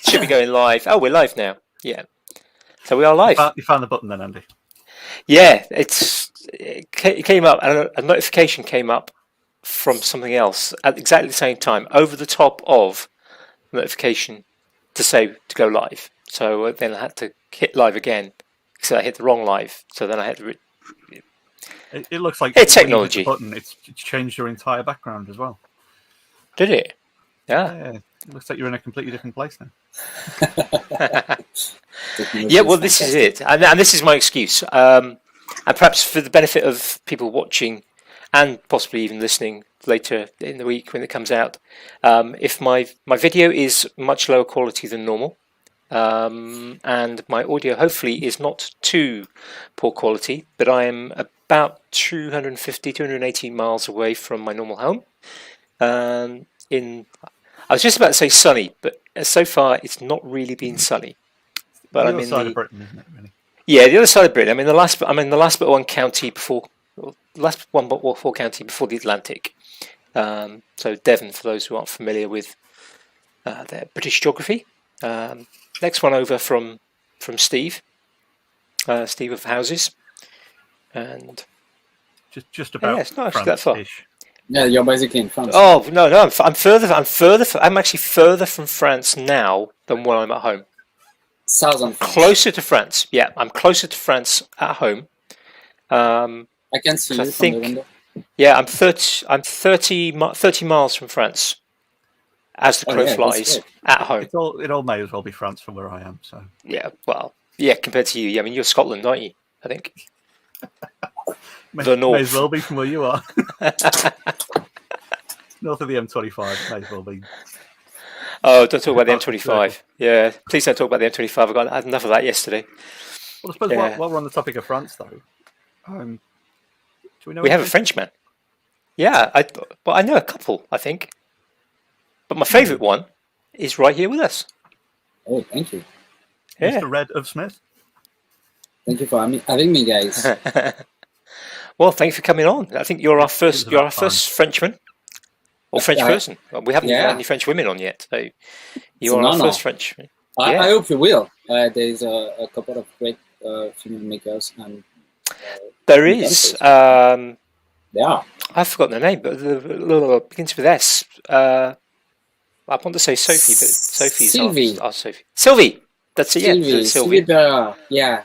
Should be going live. Oh, we're live now. Yeah. So we are live. You found the button then, Andy? Yeah, it came up, and a notification came up from something else at exactly the same time, over the top of the notification to say to go live. So then I had to hit live again because I hit the wrong live. So then I had to. It looks like it's technology. When you hit the button, it's changed your entire background as well. Did it? Yeah. It looks like you're in a completely different place now. Yeah, well, this is it, and this is my excuse. And perhaps for the benefit of people watching and possibly even listening later in the week when it comes out, if my video is much lower quality than normal, and my audio hopefully is not too poor quality, but I am about 280 miles away from my normal home. I was just about to say sunny, but so far it's not really been sunny. But I'm in the other side of Britain, isn't it? Really? Yeah, the other side of Britain. I'm in the last but one county before the Atlantic. So Devon, for those who aren't familiar with their British geography. Next one over from Steve, Steve of Houses, and just about. Yeah, it's not actually that far. Yeah, you're basically in France. Oh no, I'm further. I'm actually further from France now than when I'm at home. Southern France. Closer to France. Yeah, I'm closer to France at home. I can see you from the window. Yeah, I'm 30 miles from France, as the crow flies, at home. It all may as well be France from where I am. So yeah, well, yeah, compared to you, I mean, you're Scotland, aren't you? I think. The north may as well be from where you are. North of the M25 may as well be. Oh, don't talk about the M25. Yeah, please don't talk about the M25. I had enough of that yesterday. Well, I suppose while we're on the topic of France, though, do we know? We have a Frenchman. Yeah, I know a couple, I think, but my favourite one is right here with us. Oh, thank you, Mr. Red of Smith. Thank you for having me, guys. Well, thanks for coming on. I think you're our first Frenchman or French person. Well, we haven't had any French women on yet, so you are our first Frenchman. I hope you will. There's a couple of great female makers, and there is. Yeah, I've forgotten the name, but it begins with S. I want to say Sophie, but Sophie's our Sophie. Sylvie. That's it. Yeah, Sylvie. Yeah.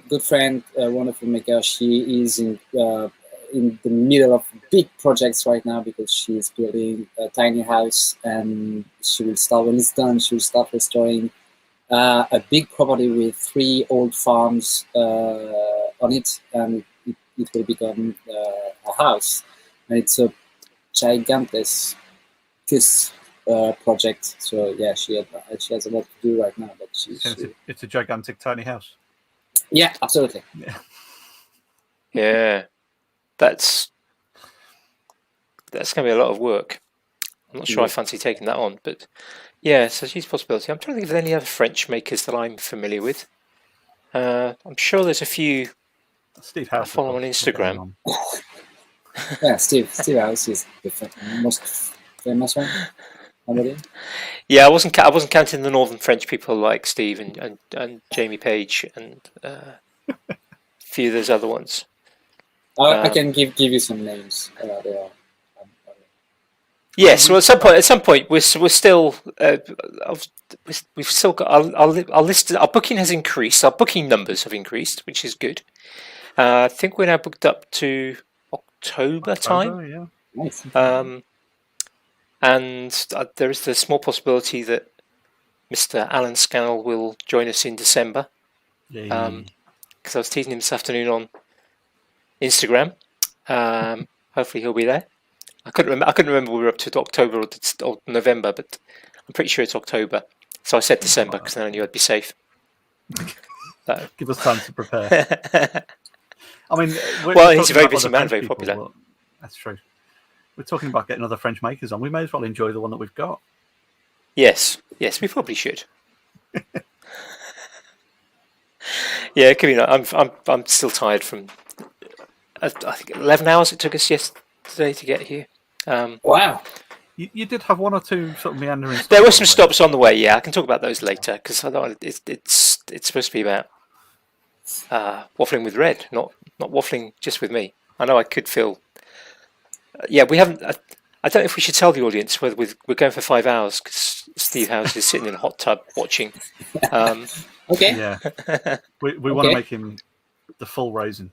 Good friend, wonderful maker. She is in the middle of big projects right now because she's building a tiny house, and she will start, when it's done, she will start restoring a big property with 3 old farms on it, and it will become a house. And it's a gigantic project. So yeah, she has a lot to do right now. But it's a gigantic tiny house. Yeah, absolutely. Yeah, that's going to be a lot of work. I'm not sure I fancy taking that on, but yeah, so she's a possibility. I'm trying to think if there's any other French makers that I'm familiar with. I'm sure there's a few. Steve House. I follow on Instagram. Yeah, Steve House is the most famous one. Yeah, I wasn't counting the Northern French people like Steve and Jamie Page and a few of those other ones. I can give you some names. Yes, well, at some point, we're still we've still got our list. Our booking has increased. Our booking numbers have increased, which is good. I think we're now booked up to October time. Yeah. Nice. And there is the small possibility that Mr. Alan Scannell will join us in December. Because I was teasing him this afternoon on Instagram. Hopefully he'll be there. I couldn't remember we were up to October or November, but I'm pretty sure it's October. So I said December because then I knew I'd be safe. So. Give us time to prepare. I mean, he's a very busy man, very popular. Well, that's true. We're talking about getting other French makers on. We may as well enjoy the one that we've got. Yes, we probably should. Yeah, it could be that. I'm still tired from. I think 11 hours it took us yesterday to get here. Wow. You did have one or two sort of meandering. There were some stops on the way. Yeah, I can talk about those later because I don't. It's supposed to be about waffling with Red, not waffling just with me. I know I could feel. Yeah, we haven't. I don't know if we should tell the audience whether we're going for 5 hours because Steve House is sitting in a hot tub watching. Okay. Yeah, we want to make him the full raisin.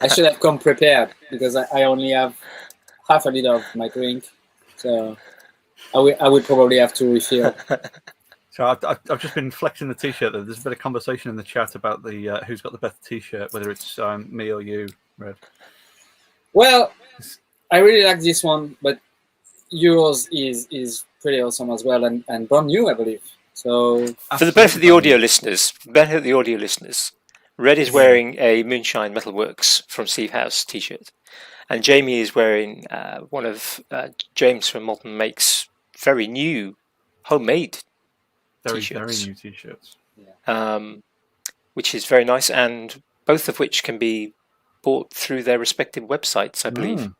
I should have come prepared because I only have half a liter of my drink, so I would probably have to refill. So I've just been flexing the T-shirt. There's a bit of conversation in the chat about the who's got the better T-shirt, whether it's me or you, Red. Well, I really like this one, but yours is pretty awesome as well, and brand new, I believe. So for the benefit of the audio listeners, Red is wearing a Moonshine Metalworks from Steve House T-shirt, and Jamie is wearing one of James from Molten Make's very new homemade T-shirts. Very new T-shirts. Which is very nice, and both of which can be bought through their respective websites, I believe.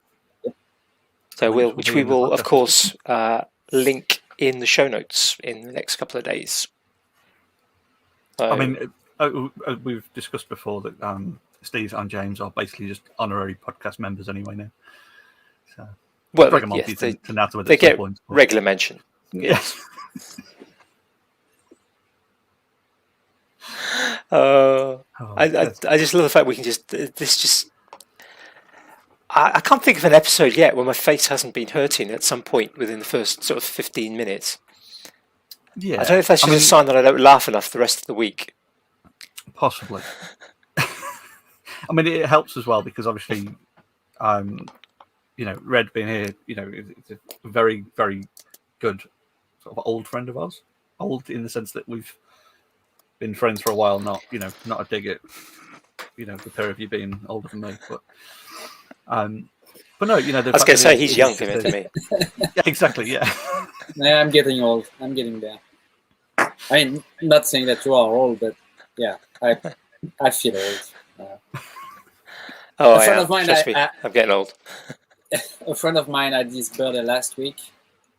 So we will of course link in the show notes in the next couple of days. So, I mean, we've discussed before that Steve and James are basically just honorary podcast members anyway now. So, yes, they get regular mention. Yes. I just love the fact we can I can't think of an episode yet where my face hasn't been hurting at some point within the first sort of 15 minutes. Yeah, I don't know if that's just a sign that I don't laugh enough the rest of the week. Possibly. I mean, it helps as well because obviously, Red being here, it's a very, very good sort of old friend of ours. Old in the sense that we've been friends for a while, not a dig at, the pair of you being older than me, but no, I was going to say he's young compared to me. Yeah, exactly. Yeah. Yeah, I'm getting old. I'm getting there. I mean, not saying that you are old, but yeah, I feel old. A friend of mine, trust me, I'm getting old. A friend of mine had his birthday last week,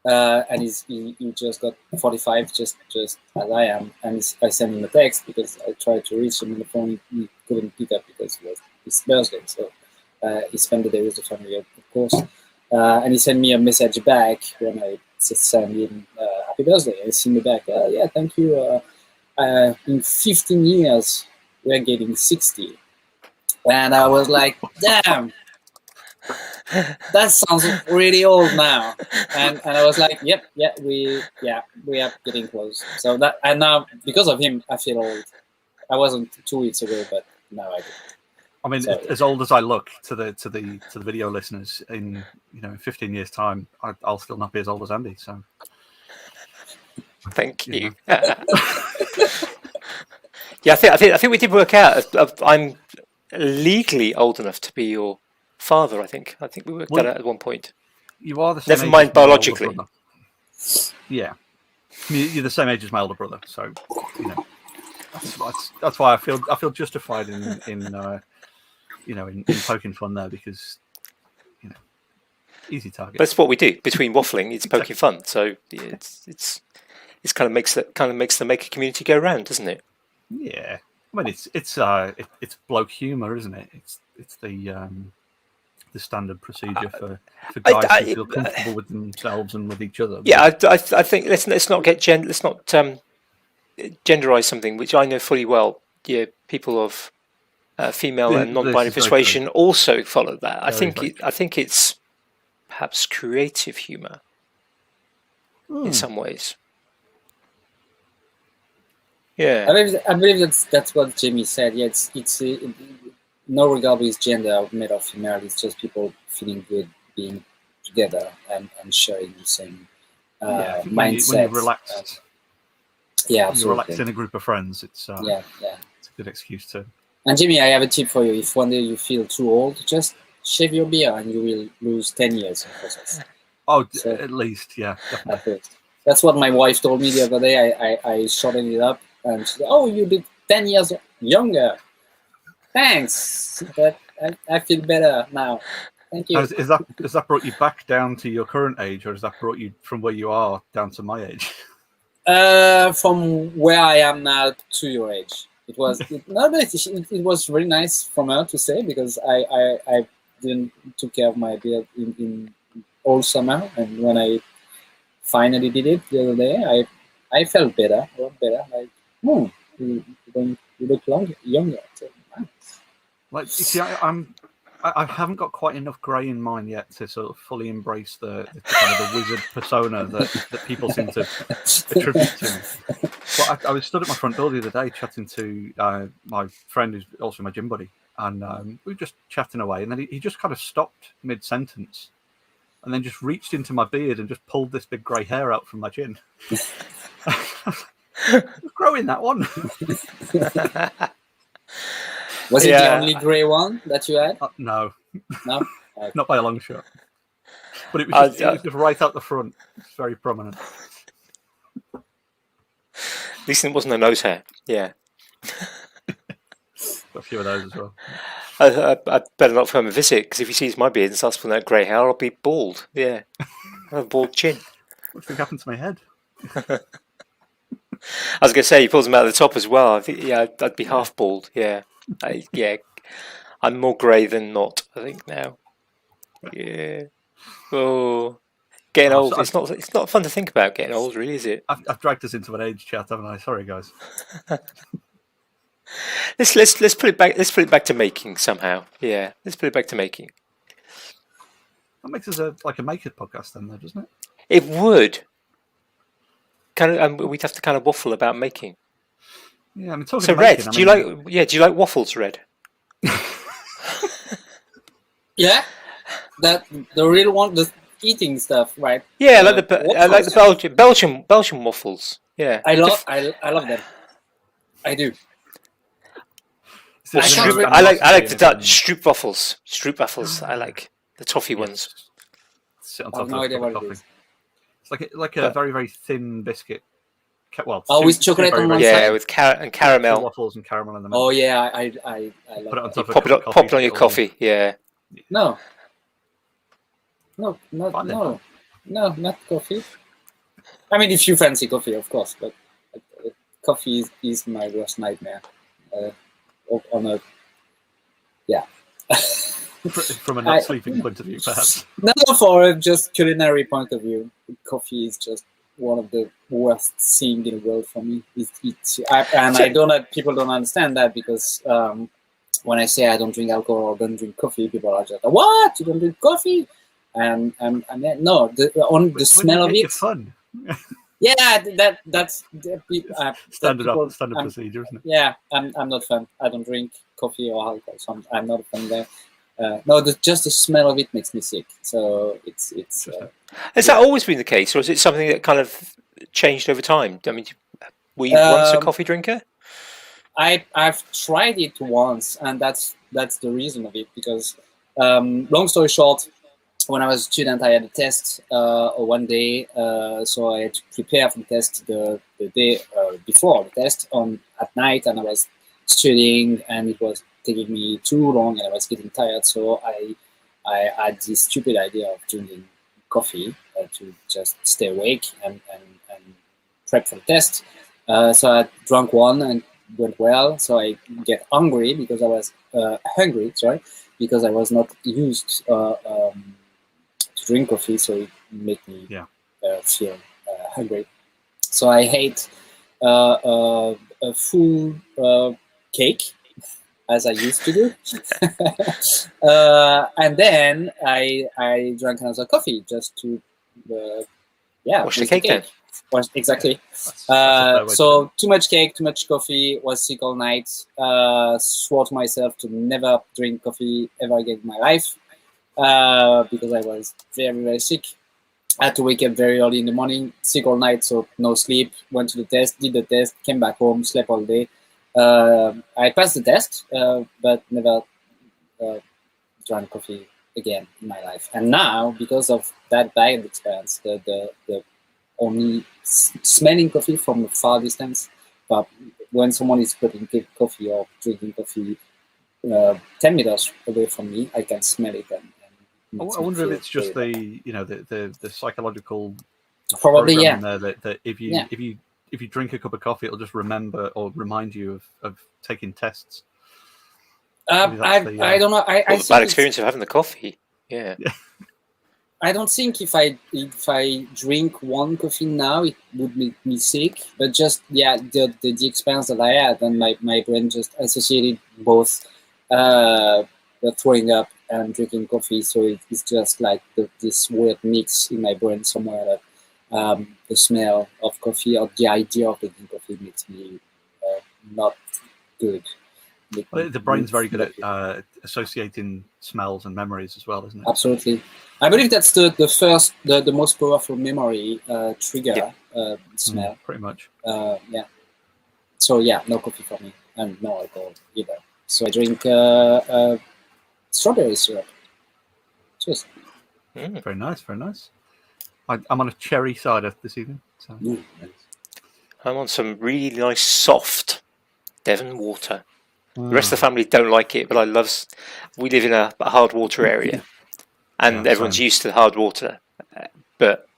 and he just got 45, just as I am. And I sent him a text because I tried to reach him on the phone. He couldn't pick up because it was his birthday. So he spent the day with the family, of course. And he sent me a message back when I sent him happy birthday. And he sent me back, yeah, thank you. In 15 years, we're getting 60. And I was like, damn, that sounds really old now. And I was like, we are getting close. So that, and now because of him, I feel old. I wasn't 2 weeks ago, but now I do. I mean, as old as I look to the video listeners, in 15 years' time, I'll still not be as old as Andy. So, thank you. Yeah, I think we did work out. I'm legally old enough to be your father. I think we worked that out at one point. You are the same. Never mind biologically. Yeah, you're the same age as my older brother. So that's why I feel justified in poking fun there because easy target. That's what we do between waffling. It's poking fun. So it's kind of makes the maker community go round, doesn't it? Yeah, I mean it's bloke humour, isn't it? It's the standard procedure for guys who feel comfortable with themselves and with each other. Yeah, I think let's not genderize something which I know fully well. Yeah, people of female and non-binary persuasion also follow that. I think it's perhaps creative humour in some ways. Yeah, I believe that's what Jamie said. Yeah, it's no regard with gender, male or female. It's just people feeling good being together and sharing the same mindset. When you're relaxed, absolutely. You're relaxed in a group of friends. It's it's a good excuse to. And Jamie, I have a tip for you. If one day you feel too old, just shave your beard and you will lose 10 years in the process. Oh, so, at least, yeah. Definitely. That's what my wife told me the other day. I shortened it up. And she said, oh, you did 10 years younger. Thanks. But I feel better now. Thank you. Has that brought you back down to your current age, or has that brought you from where you are down to my age? From where I am now to your age, it was really nice from her to say, because I didn't took care of my beard in all summer, and when I finally did it the other day, I felt better, a lot better. Like, you look younger. So, nice. Like, you see, I haven't got quite enough grey in mine yet to sort of fully embrace the kind of the wizard persona that people seem to attribute to me. But I was stood at my front door the other day chatting to my friend who's also my gym buddy, and we were just chatting away, and then he just kind of stopped mid-sentence and then just reached into my beard and just pulled this big grey hair out from my chin. Growing that one. Was it the only grey one that you had? No. No? Not by a long shot. But it was just right out the front. It's very prominent. At least it wasn't a nose hair. Yeah. Got a few of those as well. I'd better not come and visit, because if he sees my beard and starts pulling out grey hair, I'll be bald. Yeah. I have a bald chin. What do you think happened to my head? I was going to say, he pulls them out of the top as well. I think, I'd be half bald. Yeah. I'm more grey than not, I think, now. Yeah. Oh, getting old. It's not fun to think about getting old, really, is it? I've dragged us into an age chat, haven't I? Sorry, guys. Let's put it back. Let's put it back to making somehow. Yeah. Let's put it back to making. That makes us like a Makers podcast, then, though, doesn't it? It would. Kind of, we'd have to kind of waffle about making. Yeah, I mean, talking so about Red, making, do you like waffles, Red? Yeah, the real one, the eating stuff, right? Yeah, I like the Belgian waffles. Yeah, I love them. I do. I like the Dutch stroopwafels. I like the toffee ones. Sit on top of coffee. It's like a very, very thin biscuit. Well, with chocolate on one side. Yeah, with caramel. Waffles and caramel in the middle. Oh yeah, I love Put it on top it. Pop it on your coffee. Yeah. No, not coffee. I mean, if you fancy coffee, of course, but coffee is my worst nightmare. From a not sleeping point of view, perhaps. No, for just culinary point of view, coffee is just one of the worst things in the world for me. People don't understand that, because when I say I don't drink alcohol or don't drink coffee, people are just, what? You don't drink coffee? And then, no, the smell of it. It's fun. Yeah, that's standard procedure, isn't it? Yeah, I'm not a fan. I don't drink coffee or alcohol, so I'm not a fan there. No, just the smell of it makes me sick. So it's. Has that always been the case, or is it something that kind of changed over time? I mean, were you once a coffee drinker? I've tried it once, and that's the reason of it. Because long story short, when I was a student, I had a test one day, so I had to prepare for the test the day before the test at night, and I was studying, and it was taking me too long, and I was getting tired. So I had this stupid idea of drinking coffee to just stay awake and prep for the test. So I drank one and went well. So I get hungry because I was because I was not used to drink coffee, so it made me feel hungry. So I ate a full cake, as I used to do, and then I drank another coffee just to wash the cake then. Exactly. So too much cake, too much coffee, was sick all night. Swore to myself to never drink coffee ever again in my life, because I was very, very sick. I had to wake up very early in the morning, sick all night, so no sleep. Went to the test, did the test, came back home, slept all day. I passed the test, but never drank coffee again in my life. And now, because of that bad experience, the only smelling coffee from a far distance, but when someone is putting coffee or drinking coffee 10 meters away from me, I can smell it, and I wonder if it's just the psychological Probably, program yeah. in there that if you drink a cup of coffee, it'll just remember or remind you of taking tests. I don't know. I the think bad experience of having the coffee. Yeah. I don't think if I drink one coffee now, it would make me sick. But just the experience that I had, and my brain just associated both throwing up and drinking coffee. So it's just like this weird mix in my brain somewhere that the smell of coffee or the idea of drinking coffee makes me not good. Well, the brain's very good at associating smells and memories as well, isn't it? Absolutely. I believe that's the most powerful memory trigger, smell. Pretty much. Yeah. So no coffee for me, and no alcohol either. So I drink strawberry syrup. Cheers. Very nice, very nice. I'm on a cherry cider this evening. So. Nice. I'm on some really nice soft Devon water. The rest of the family don't like it, but we live in a hard water area, and everyone's used to the hard water. But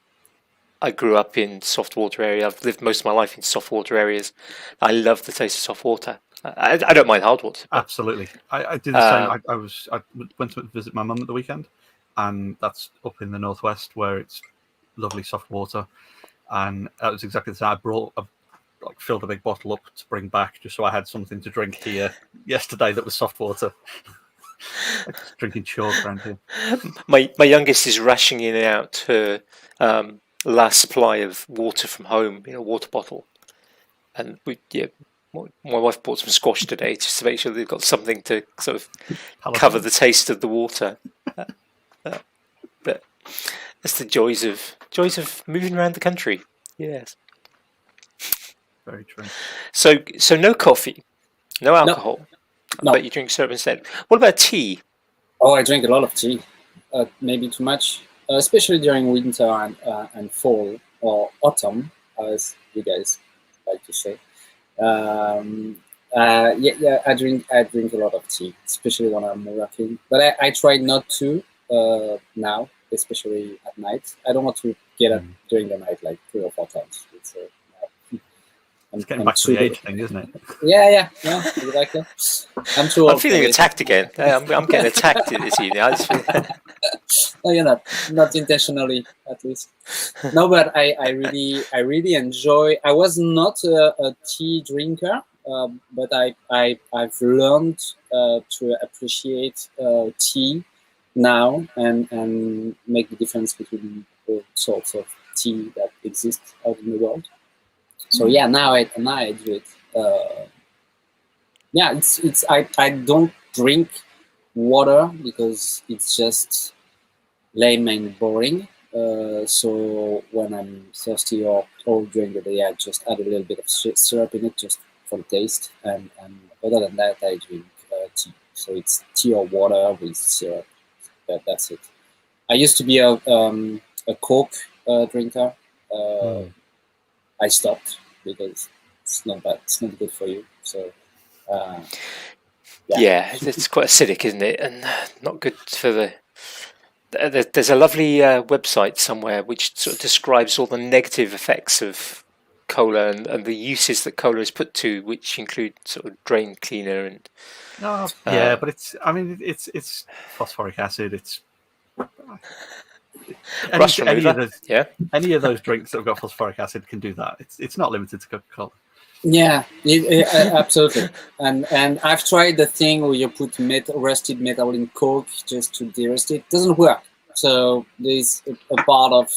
I grew up in soft water area. I've lived most of my life in soft water areas. I love the taste of soft water. I don't mind hard water. Absolutely. I did the same. I went to visit my mum at the weekend, and that's up in the northwest where it's lovely soft water. And that was exactly the same. I filled a big bottle up to bring back just so I had something to drink here yesterday that was soft water. Drinking chalk around here. My youngest is rationing out her last supply of water from home in a water bottle, and my wife bought some squash today just to make sure they've got something to sort of cover the taste of the water. But that's the joys of moving around the country. Yes. Very true. So no coffee, no alcohol, No. but you drink syrup instead. What about tea? Oh, I drink a lot of tea. Maybe too much, especially during winter and fall or autumn, as you guys like to say. I drink a lot of tea, especially when I'm working. But I try not to now, especially at night. I don't want to get up during the night like 3 or 4 times. It's getting back to the age thing, isn't it? Yeah, exactly. I'm too old. I'm feeling attacked again. I'm getting attacked this evening. No, you're not intentionally, at least. No, but I really enjoy. I was not a tea drinker, but I've learned to appreciate tea now and make the difference between the sorts of tea that exist out in the world. So now I do it. I don't drink water because it's just lame and boring. So when I'm thirsty or during the day, I just add a little bit of syrup in it just for the taste. And other than that, I drink tea. So it's tea or water with syrup. That's it. I used to be a Coke drinker. I stopped because it's not bad. It's not good for you. So, it's quite acidic, isn't it? And not good for the. There's a lovely website somewhere which sort of describes all the negative effects of cola and the uses that cola is put to, which include sort of drain cleaner and. But it's phosphoric acid. It's. Any of those drinks that have got phosphoric acid can do that. It's not limited to Coca-Cola. Yeah, absolutely. And I've tried the thing where you put rusted metal in Coke just to de-rust it. It doesn't work. So there's a part of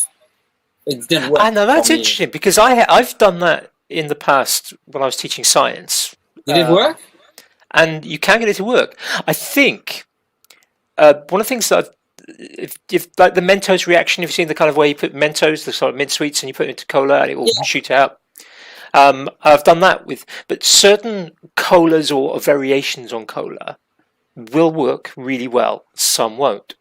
it didn't work. I know that's interesting because I've done that in the past when I was teaching science. Did it work? And you can get it to work. I think one of the things that if like the Mentos reaction, if you've seen the kind of way you put Mentos, the sort of mint sweets, and you put it into cola and it will shoot out. I've done that but certain colas or variations on cola will work really well. Some won't.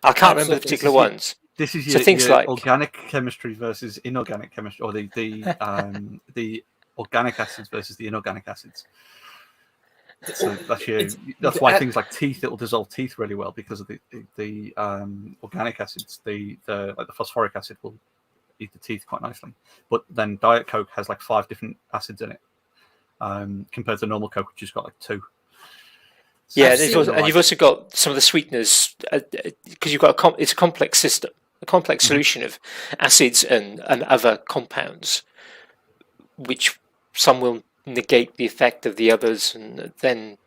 I can't remember the particular ones. This is things your like organic chemistry versus inorganic chemistry, or the organic acids versus the inorganic acids. So that's why things like teeth, it will dissolve teeth really well because of the organic acids. The like the phosphoric acid will eat the teeth quite nicely. But then Diet Coke has like 5 different acids in it, compared to normal Coke, which has got like 2. So Yeah, and you've also got some of the sweeteners because you've got it's a complex system, a complex solution of acids and other compounds, which some will negate the effect of the others, and then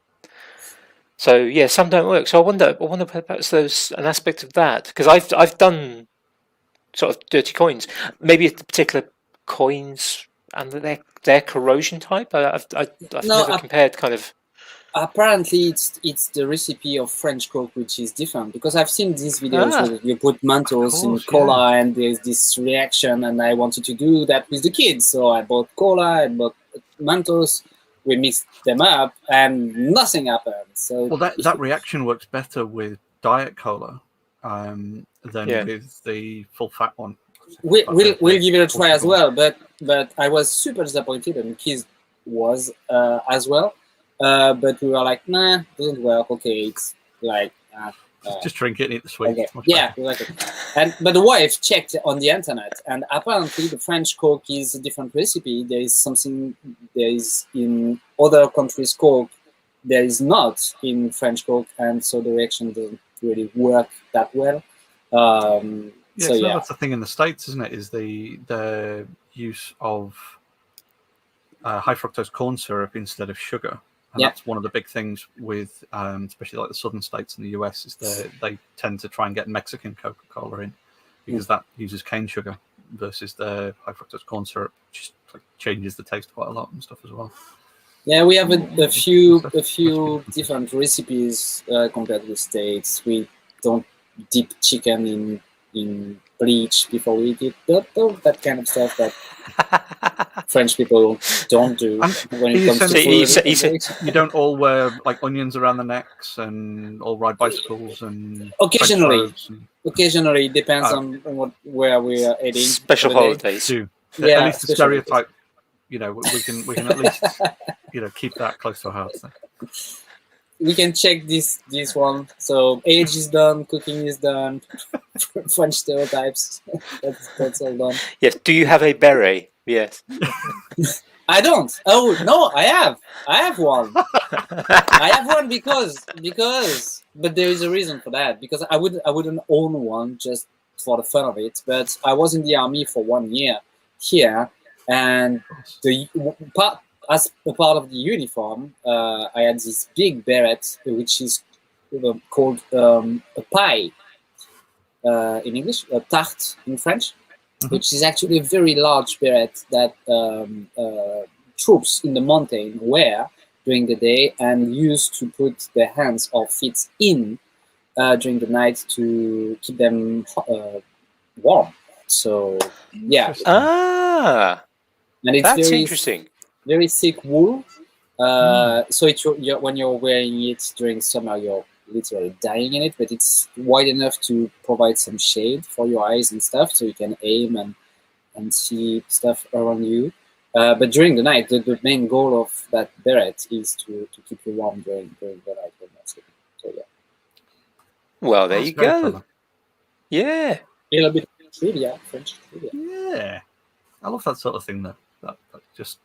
some don't work. So I wonder perhaps there's an aspect of that because I've done sort of dirty coins, maybe the particular coins and their corrosion type. I've never compared kind of. Apparently, it's the recipe of French Coke which is different because I've seen these videos where you put Mentos in cola and there's this reaction, and I wanted to do that with the kids, so I bought cola, I bought Mentos, we mixed them up, and nothing happened. So that reaction works better with Diet Cola than with the full fat one. We'll give it a try as well, but I was super disappointed, and the kids was as well. But we were like, nah, doesn't work. Okay, it's like just drink it and eat the sweet. Okay. Yeah, exactly. But the wife checked on the internet, and apparently the French Coke is a different recipe. There is in other countries Coke, there is not in French Coke, and so the reaction doesn't really work that well. That's the thing in the States, isn't it? Is the use of high fructose corn syrup instead of sugar. And that's one of the big things with, especially like the southern states in the US, is they tend to try and get Mexican Coca-Cola in because that uses cane sugar versus the high fructose corn syrup, which changes the taste quite a lot and stuff as well. Yeah, we have a few different recipes compared to the States. We don't dip chicken in bleach before we eat it. That kind of stuff that French people don't do when it comes to food. You don't all wear like onions around the necks and all ride bicycles and occasionally depends on where we are eating. Special holidays. At least the stereotype. We can at least keep that close to our hearts. We can check this one. So age is done, cooking is done, French stereotypes. That's all done. Yes. Do you have a beret? Yes. I don't. Oh no, I have one. I have one because, but there is a reason for that. Because I wouldn't own one just for the fun of it. But I was in the army for 1 year here, and as a part of the uniform, I had this big beret, which is called a pie in English, a tarte in French, which is actually a very large beret that troops in the mountain wear during the day and use to put their hands or feet in during the night to keep them warm. So, yeah. And it's that's very interesting. Very thick wool. So when you're wearing it during summer, you're literally dying in it, but it's wide enough to provide some shade for your eyes and stuff, so you can aim and see stuff around you. But during the night, the main goal of that beret is to keep you warm during the night when you're sleeping. So yeah. Well, there you go. Clever. A Yeah. little bit of trivia, French trivia. Yeah, I love that sort of thing though. That just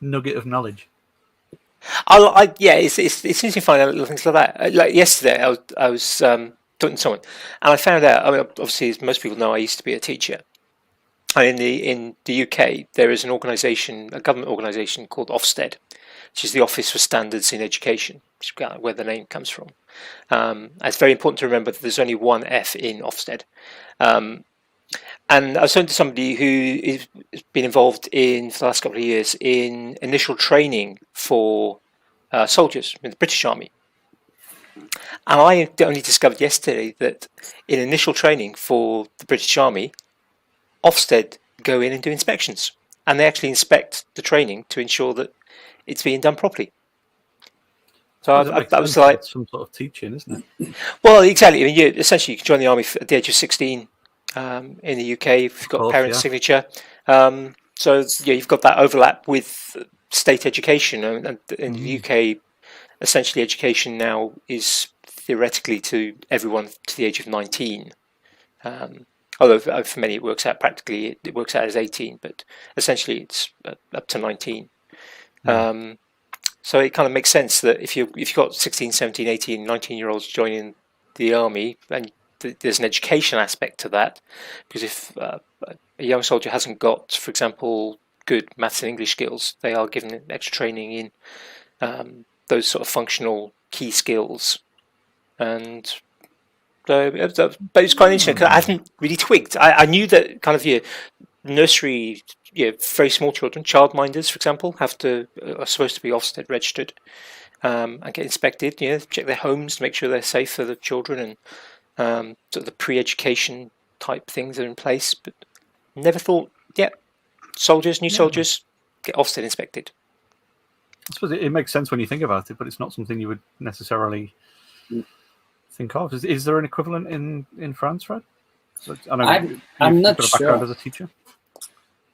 nugget of knowledge. It's interesting to find out little things like that. Like yesterday, I was talking to someone, and I found out. I mean, obviously, as most people know, I used to be a teacher. And in the UK, there is an organisation, a government organisation called Ofsted, which is the Office for Standards in Education, which is where the name comes from. It's very important to remember that there's only one F in Ofsted. And I was talking to somebody who has been involved for the last couple of years in initial training for soldiers in the British Army. And I only discovered yesterday that in initial training for the British Army, Ofsted go in and do inspections. And they actually inspect the training to ensure that it's being done properly. So that was like some sort of teaching, isn't it? Well, exactly. I mean, essentially, you can join the army at the age of 16 in the UK if you've got parent signature. So you've got that overlap with state education, and in the UK, essentially education now is theoretically to everyone to the age of 19. Although for many it works out practically, it works out as 18, but essentially it's up to 19. So it kind of makes sense that if you've got 16, 17, 18, 19-year-olds joining the army, and there's an education aspect to that, because if a young soldier hasn't got, for example, good maths and English skills, they are given extra training in those sort of functional key skills. And but it's quite interesting because I hadn't really twigged. I knew that kind of nursery, very small children, childminders, for example, are supposed to be Ofsted registered and get inspected. Check their homes to make sure they're safe for the children, and sort of the pre-education type things are in place. But never thought, new soldiers get Ofsted inspected. I suppose it makes sense when you think about it, but it's not something you would necessarily think of. Is there an equivalent in France, Fred? I'm not got a background sure as a teacher.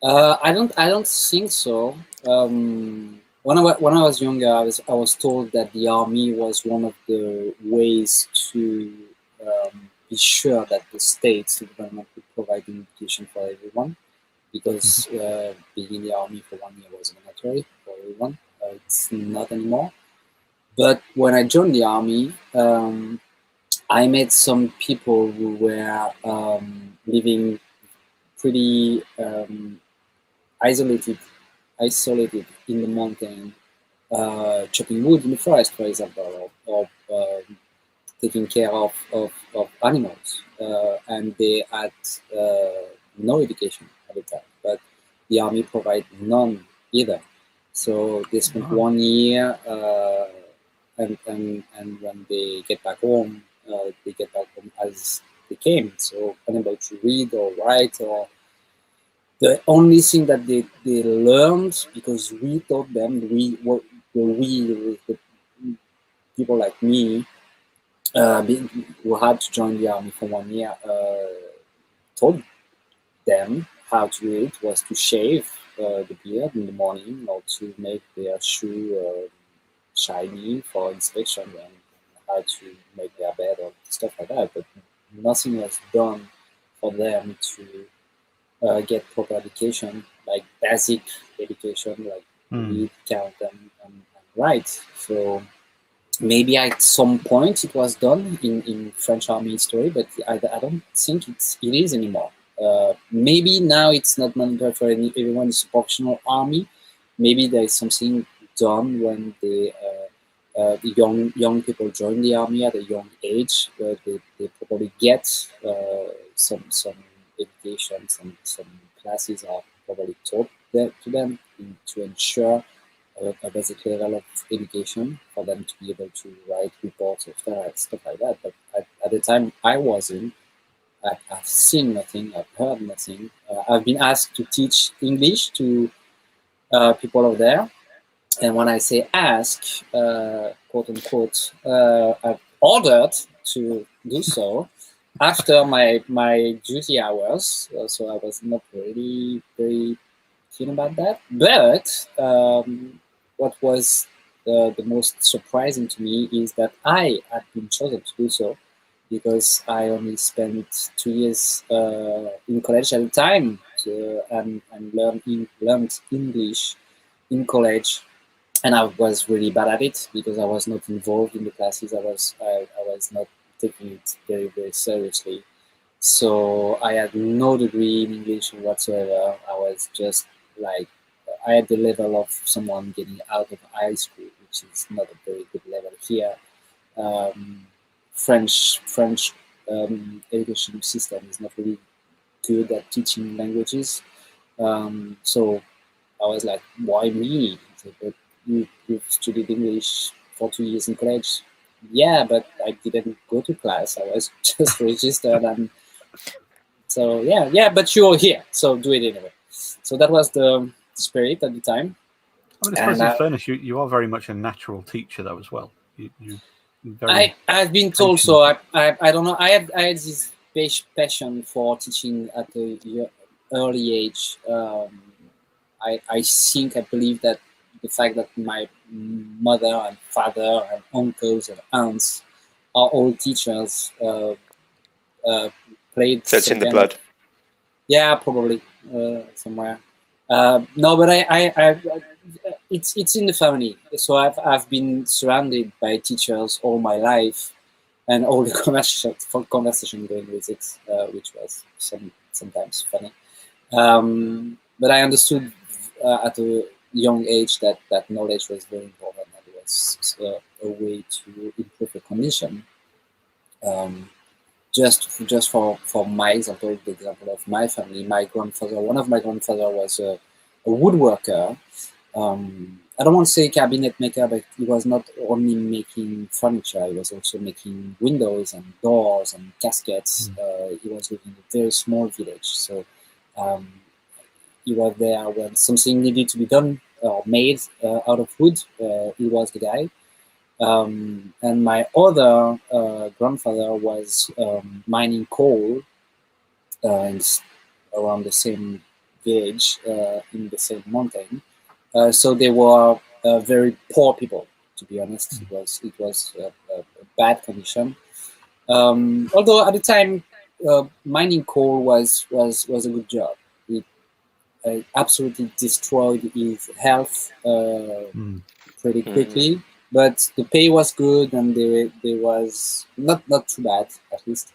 I don't think so. When I was younger, I was told that the army was one of the ways to be sure that the government would provide education for everyone, because being in the army for 1 year was mandatory for everyone. It's not anymore. But when I joined the army, I met some people who were living pretty isolated in the mountain, chopping wood in the forest, for example, or taking care of animals, and they had no education at the time, but the army provided none either. So they spent 1 year, and when they get back home, as they came, so unable to read or write, or the only thing that they learned, because we taught them, the people like me, who had to join the army for 1 year, told them how to do it, was to shave the beard in the morning, or to make their shoe shiny for inspection, and how to make their bed or stuff like that. But nothing was done for them to get proper education, like basic education, like read, count, and write. So maybe at some point it was done in French army history, but I don't think it is anymore. Maybe now it's not mandatory for everyone. It's a professional army. Maybe there is something done when the young people join the army at a young age, where they probably get some education, some classes are probably taught to them to ensure a basic level of education for them to be able to write reports or stuff like that. But at the time I was in, I've seen nothing, I've heard nothing. I've been asked to teach English to people over there. And when I say ask, quote unquote, I've ordered to do so after my duty hours. So I was not really very keen about that. But what was the most surprising to me is that I had been chosen to do so, because I only spent 2 years in college at the time, and learned English in college. And I was really bad at it, because I was not involved in the classes. I was not taking it very, very seriously. So I had no degree in English whatsoever. I was just like, I had the level of someone getting out of high school, which is not a very good level here. French education system is not really good at teaching languages. So I was like, why me? But you've studied English for 2 years in college. Yeah, but I didn't go to class. I was just registered, and so yeah. But you're here, so do it anyway. So that was the spirit at the time. I mean, I suppose in fairness, you are very much a natural teacher, though, as well. I've been told so. I don't know. I had this passion for teaching at a early age. I believe that the fact that my mother and father and uncles and aunts are all teachers played. So it's some in the kind blood. of- yeah, probably somewhere. No, but it's in the family. So I've been surrounded by teachers all my life, and all the conversation going with it, which was sometimes funny. But I understood at a young age that knowledge was very important. That it was a way to improve the condition. Just for my example, the example of my family, one of my grandfather was a woodworker. I don't want to say cabinet maker, but he was not only making furniture, he was also making windows and doors and caskets. He was living in a very small village. So he was there when something needed to be done or made out of wood. He was the guy. And my other grandfather was mining coal around the same village in the same mountain. So they were very poor people, to be honest. It was a bad condition. Although at the time, mining coal was a good job. It absolutely destroyed his health pretty quickly, but the pay was good, and they was not too bad, at least.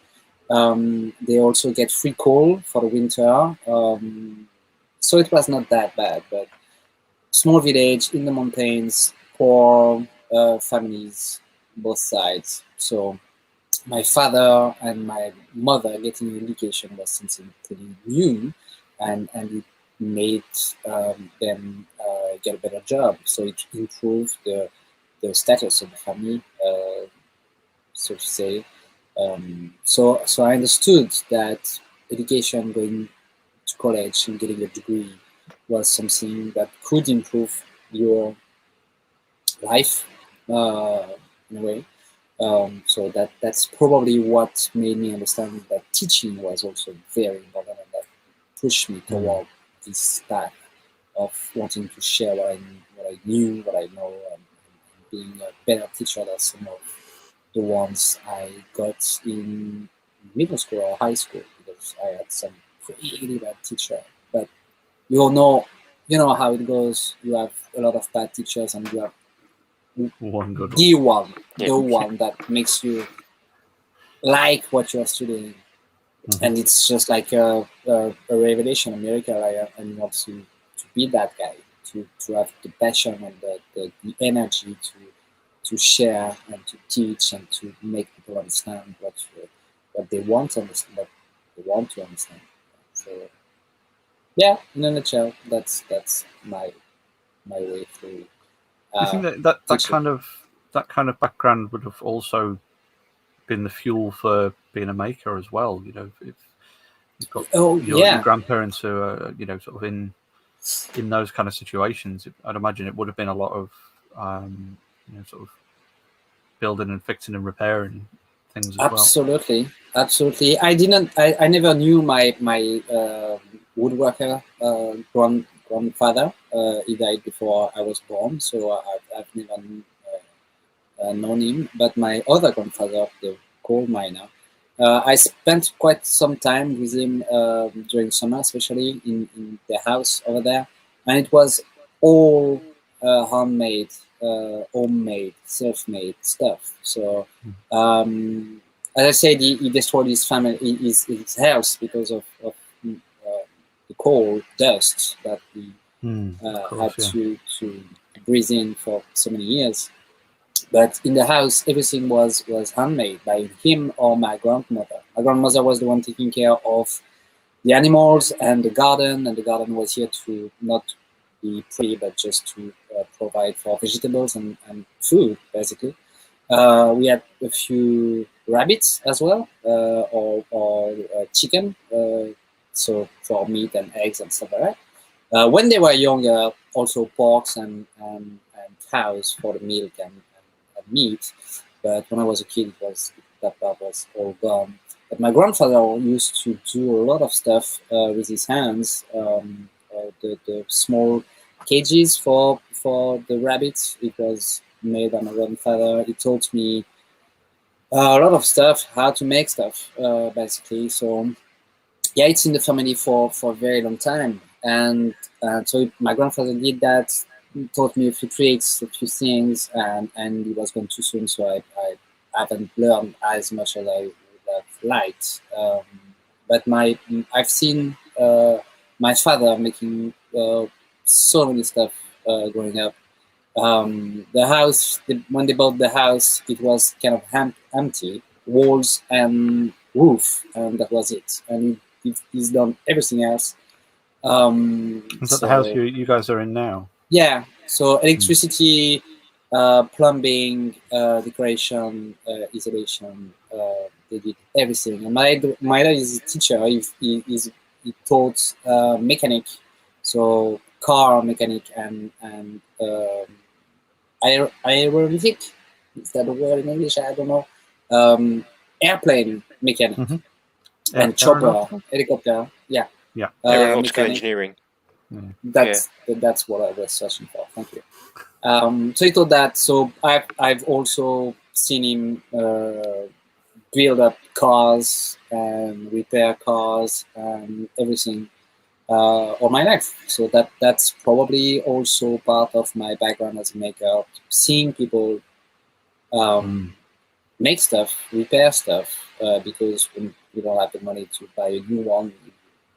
They also get free coal for the winter, so it was not that bad. But small village in the mountains, poor families, both sides. So my father and my mother getting an education was something pretty new, and it made them get a better job. So it improved the status of the family, so to say. So I understood that education, going to college and getting a degree, was something that could improve your life in a way. So that's probably what made me understand that teaching was also very important, and that pushed me toward this path of wanting to share what I knew, what I know, and being a better teacher than some of the ones I got in middle school or high school, because I had some really bad teacher. But you all know how it goes. You have a lot of bad teachers, and you have One good the one. one that makes you like what you are studying. And it's just like a revelation, a miracle. I want to be that guy, to have the passion and the energy to share and to teach and to make people understand what they want to understand, what they want to understand. So yeah, in a nutshell, that's my way through. Do you think that kind of background would have also been the fuel for being a maker as well? You know, if you've got your grandparents who are, you know, sort of in those kind of situations, I'd imagine it would have been a lot of, you know, sort of building and fixing and repairing things as well. Absolutely. I never knew my woodworker grandfather. He died before I was born, so I've never known him. But my other grandfather, the coal miner, I spent quite some time with him during summer, especially in the house over there, and it was all homemade, self-made stuff. So as I said, he destroyed his family, his health, because of the coal dust that he had to breathe in for so many years. But in the house, everything was handmade by him or my grandmother. My grandmother was the one taking care of the animals and the garden was here to not be pretty, but just to provide for vegetables and food, basically. We had a few rabbits as well, or chicken, so for meat and eggs and stuff like that. When they were younger, also porks and cows for the milk and meat. But when I was a kid, that part was all gone. But my grandfather used to do a lot of stuff with his hands. The small cages for for the rabbits. It was made by my grandfather. He taught me a lot of stuff, how to make stuff, basically. So yeah, it's in the family for a very long time. And so my grandfather did that, taught me a few tricks, a few things, and he was gone too soon, so I haven't learned as much as I would have liked. But I've seen my father making so many stuff growing up. The house, when they bought the house, it was kind of empty, walls and roof, and that was it. And he's done everything else. Is that the house you guys are in now? Yeah, so electricity, plumbing, decoration, isolation, they did everything. And my dad is a teacher. He taught mechanic, so car mechanic and aeronautic. Is that a word in English? I don't know. Airplane mechanic and chopper, helicopter. Yeah. Yeah. Aeronautical engineering. That's what I was searching for. Thank you. So he taught that. So I've also seen him build up cars and repair cars and everything all my life. So that's probably also part of my background as a maker. Seeing people make stuff, repair stuff, because when you don't have the money to buy a new one,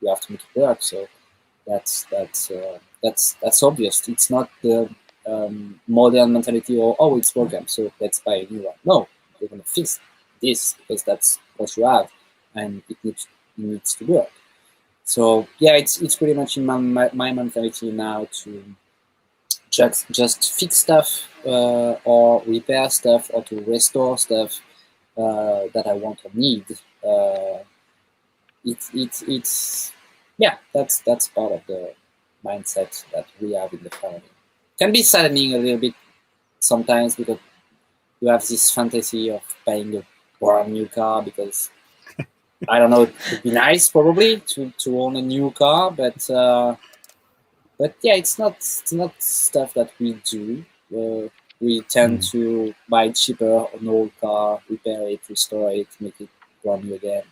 you have to make it work. So that's obvious. It's not the modern mentality or it's broken, so let's buy a new one. No, you're gonna fix this because that's what you have, and it needs to work. So yeah, it's pretty much in my mentality now to just fix stuff or repair stuff or to restore stuff that I want or need. It's yeah, that's part of the mindset that we have in the family. Can be saddening a little bit sometimes because you have this fantasy of buying a brand new car because I don't know, it would be nice probably to own a new car, but yeah, it's not stuff that we do. We tend to buy cheaper an old car, repair it, restore it, make it brand new again,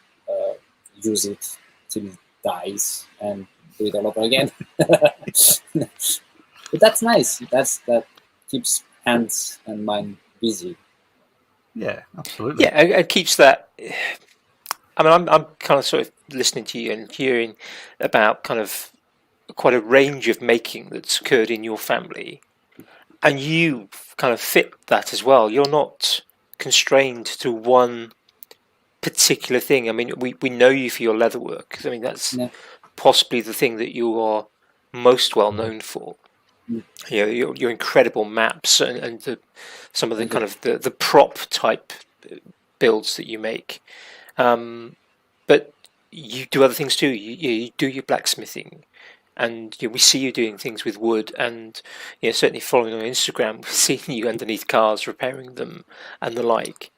use it till it dies, and do it all over again. But that's nice. That keeps hands and mind busy. Yeah, absolutely. Yeah, it keeps that. I mean, I'm kind of sort of listening to you and hearing about kind of quite a range of making that's occurred in your family, and you kind of fit that as well. You're not constrained to one particular thing. I mean, we know you for your leatherwork. I mean, that's possibly the thing that you are most well known for. You know, your incredible maps and some of the kind of the prop type builds that you make. But you do other things too. You do your blacksmithing, and we see you doing things with wood. And certainly following on Instagram, we've seen you underneath cars repairing them and the like.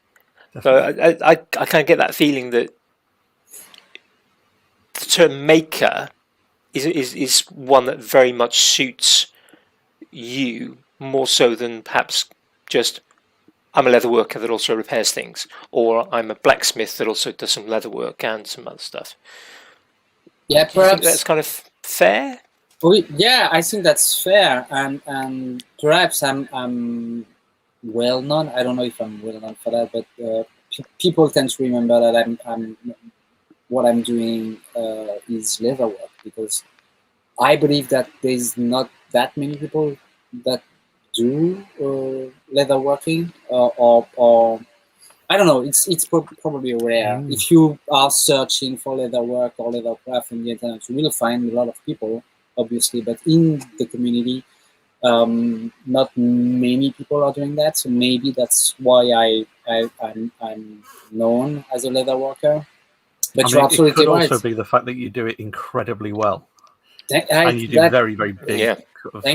Definitely. So I kind of get that feeling that the term maker is one that very much suits you more so than perhaps just I'm a leather worker that also repairs things, or I'm a blacksmith that also does some leather work and some other stuff. Yeah, do you think that's kind of fair? Yeah, I think that's fair, and perhaps I'm well known. I don't know if I'm well known for that, but people tend to remember that what I'm doing is leather work, because I believe that there's not that many people that do leather working, or I don't know. It's probably rare. If you are searching for leather work or leather craft on the internet, you will find a lot of people, obviously, but in the community, not many people are doing that. So maybe that's why I'm known as a leather worker. But you're absolutely it could right. also be the fact that you do it incredibly well, and you do very, very big,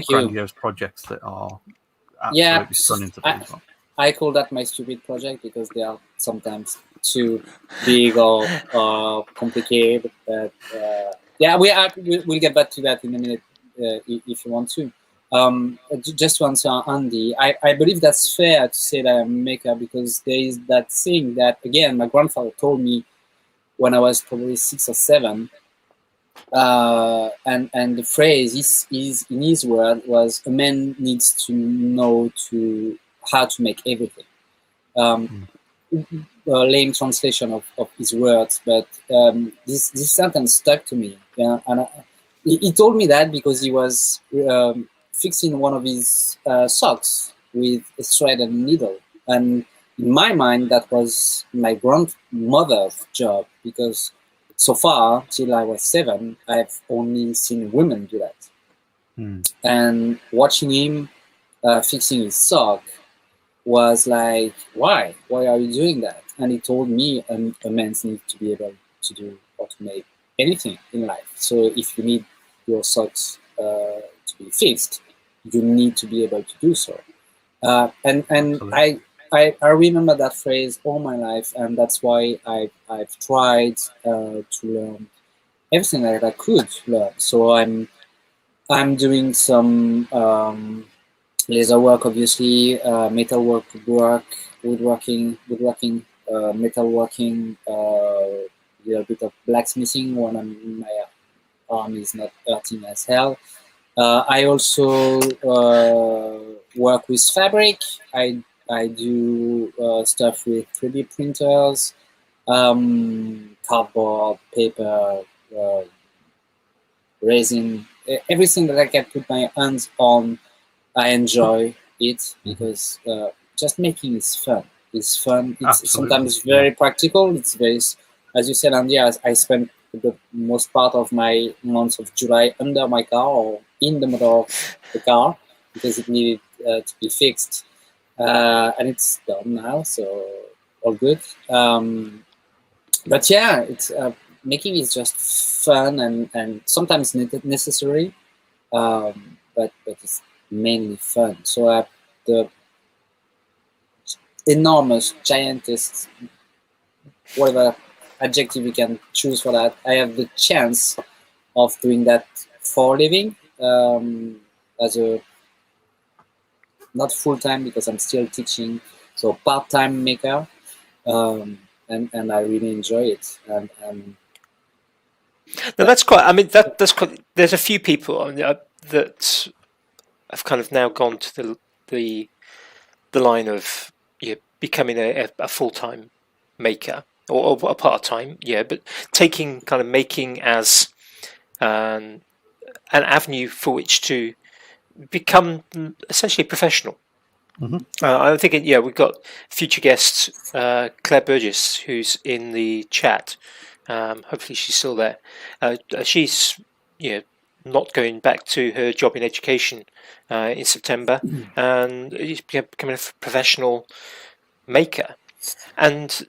grandiose projects that are absolutely stunning to people. I call that my stupid project because they are sometimes too big or complicated. But we'll get back to that in a minute if you want to. Just to answer Andy, I believe that's fair to say that I'm a maker, because there is that thing that, again, my grandfather told me when I was probably 6 or 7, and the phrase is in his word was, a man needs to know how to make everything. Lame translation of his words, but this sentence stuck to me. Yeah, and he told me that because he was fixing one of his socks with a thread and needle, and in my mind that was my grandmother's job, because so far till I was 7, I've only seen women do that. And watching him fixing his sock was like, why are you doing that? And he told me a man needs to be able to do or to make anything in life. So if you need your socks to be fixed, you need to be able to do so. And I remember that phrase all my life, and that's why I've tried to learn everything that I could learn. So I'm doing some laser work, obviously, metal work, woodworking, metalworking, a little bit of blacksmithing when my arm is not hurting as hell. I also work with fabric. I do stuff with 3D printers, cardboard, paper, resin, everything that I can put my hands on. I enjoy it because just making is fun. It's fun. It's sometimes very practical. It's very, as you said, Andy, I spent the most part of my month of July under my car or in the motor of the car because it needed to be fixed. And it's done now, so all good. But yeah, it's making is just fun and sometimes necessary, but it's mainly fun. So the enormous, giantest, whatever adjective you can choose for that, I have the chance of doing that for a living, as a not full-time because I'm still teaching, so part-time maker, and I really enjoy it. And no, that's quite. I mean, that's quite. There's a few people that have kind of now gone to the line of becoming a full-time maker or a part-time, but taking kind of making as an avenue for which to become essentially professional. I'm thinking, we've got future guest Claire Burgess, who's in the chat. Hopefully she's still there. She's not going back to her job in education in September, and she's becoming a professional maker, and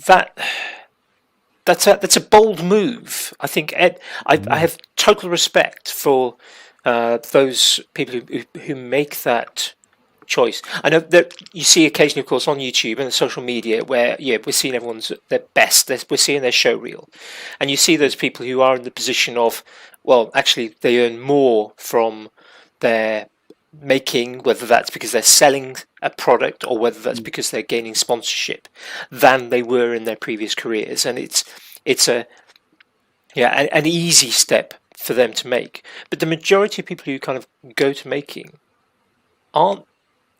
that's a bold move. I think I have total respect for those people who make that choice. I know that you see occasionally, of course, on YouTube and social media where we're seeing everyone's their best. We're seeing their show reel, and you see those people who are in the position of, well, actually they earn more from their making, whether that's because they're selling a product or whether that's because they're gaining sponsorship, than they were in their previous careers, and it's an easy step for them to make. But the majority of people who kind of go to making aren't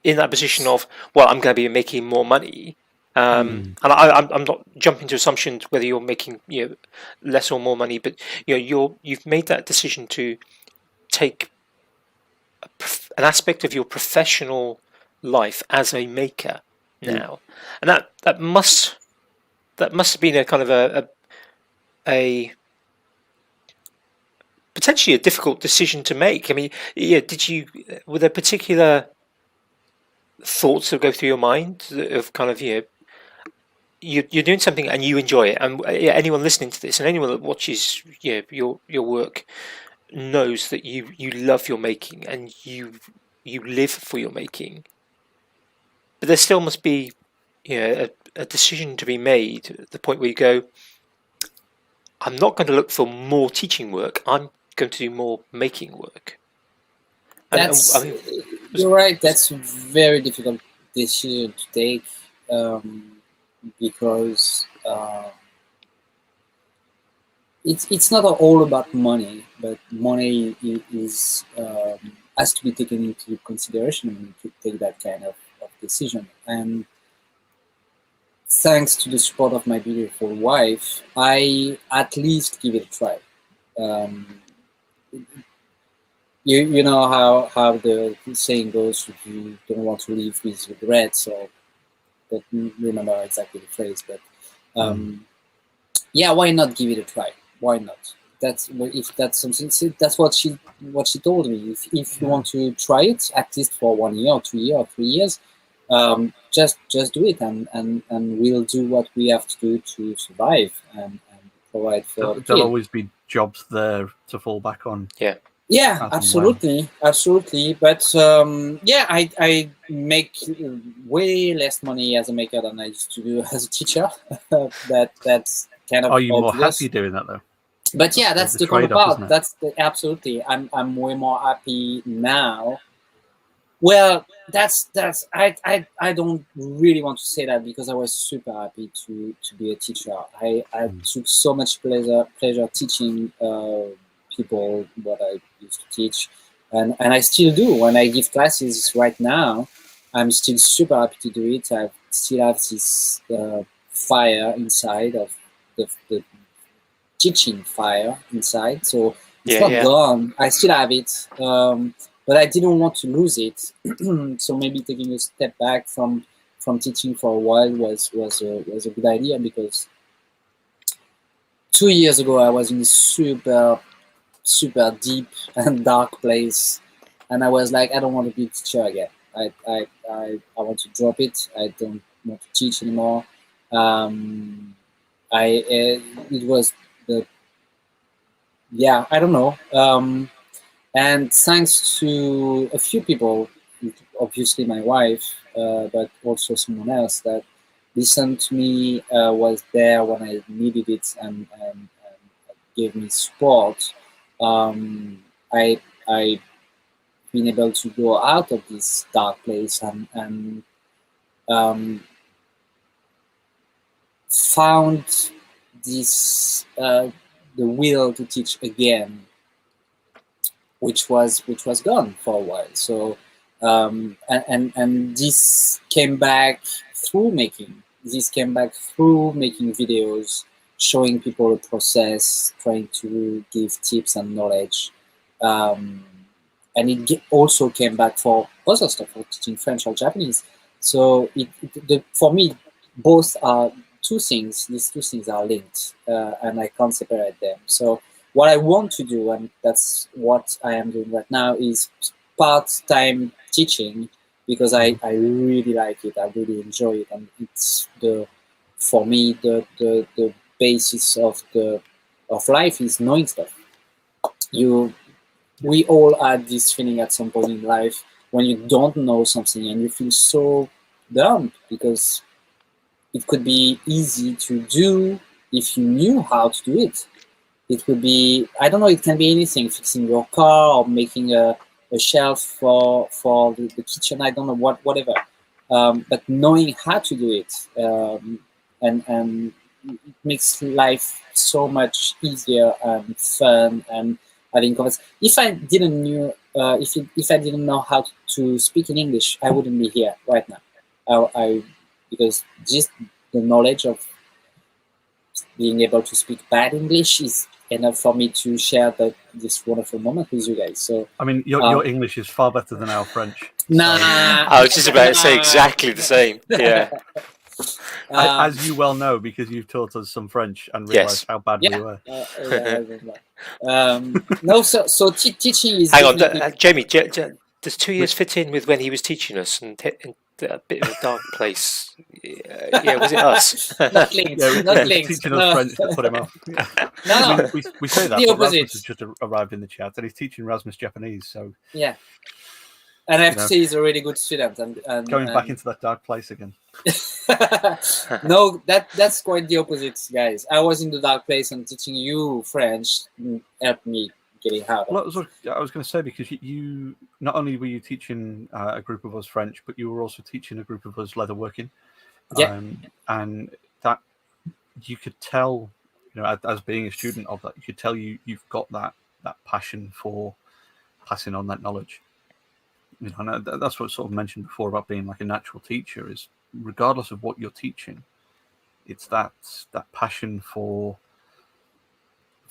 in that position of, well, I'm going to be making more money, and I'm not jumping to assumptions whether you're making less or more money, but you've made that decision to take an aspect of your professional life as a maker now, and that must have been a kind of a potentially a difficult decision to make. I mean, were there particular thoughts that go through your mind of kind of you're doing something and you enjoy it, and anyone listening to this and anyone that watches your work knows that you love your making and you live for your making, but there still must be a decision to be made at the point where you go, I'm not going to look for more teaching work, I'm going to do more making work. That's I mean, you're right. That's a very difficult decision to take because it's not all about money, but money is has to be taken into consideration when you take that kind of decision. And thanks to the support of my beautiful wife, I at least give it a try. Um, you know how the saying goes, if you don't want to live with regrets, or I don't remember exactly the phrase, but yeah, why not give it a try? Why not? That's if that's something. That's what she told me. If you want to try it, at least for 1 year, or 2 years, or 3 years, just do it, and we'll do what we have to do to survive and provide for the There'll kid. always be jobs there to fall back on. yeah. Yeah, absolutely. But yeah, I make way less money as a maker than I used to do as a teacher. That's kind of Are you more obvious. happy doing that though? But yeah, that's the cool trade-off, part. isn't it? Absolutely. I'm way more happy now. Well, that's I don't really want to say that, because I was super happy to be a teacher. I took so much pleasure teaching people what I used to teach, and I still do. When I give classes right now, I'm still super happy to do it. I still have this fire inside of the teaching fire inside, so it's not gone. I still have it, but I didn't want to lose it. So maybe taking a step back from teaching for a while was a good idea, because 2 years ago I was in a super deep and dark place, and I was like, I don't want to be a teacher again. I want to drop it. I don't want to teach anymore. It was I don't know. And thanks to a few people, obviously my wife, but also someone else that listened to me, was there when I needed it, and gave me support. I've been able to go out of this dark place and found this the will to teach again, which was gone for a while. So and this came back through making. This came back through making videos, showing people the process, trying to give tips and knowledge. And it also came back for other stuff, for teaching French or Japanese. So for me, both are two things. These two things are linked, and I can't separate them. So what I want to do, and that's what I am doing right now, is part-time teaching, because I really like it. I really enjoy it, and it's for me the basis of life is knowing stuff. We all had this feeling at some point in life when you don't know something and you feel so dumb, because it could be easy to do if you knew how to do it. It could be, I don't know, it can be anything, fixing your car or making a shelf for the kitchen, I don't know, whatever. But knowing how to do it, and it makes life so much easier and fun, and having conversations. If I didn't know how to speak in English, I wouldn't be here right now. Because just the knowledge of being able to speak bad English is enough for me to share this wonderful moment with you guys. So I mean, your English is far better than our French. Nah. I was just about to say exactly the same. Yeah. As you well know, because you've taught us some French and realised how bad we were. No, so teaching is. Hang on, Jamie. Does 2 years fit in with when he was teaching us and a bit of a dark place? Yeah, was it us? Not linked. Not linked. Teaching us French to put him off. No. I mean, we say that, The but opposite. Rasmus has just arrived in the chat, and he's teaching Rasmus Japanese. So yeah, and I have to say he's a really good student. And going back into that dark place again. No, that's quite the opposite, guys. I was in the dark place, and teaching you French helped me getting out Well, of it. I was going to say, because you not only were you teaching a group of us French, but you were also teaching a group of us leatherworking, Yeah. and that you could tell, as being a student of that, you could tell you've got that passion for passing on that knowledge. And that's what I sort of mentioned before about being like a natural teacher, is regardless of what you're teaching, it's that passion for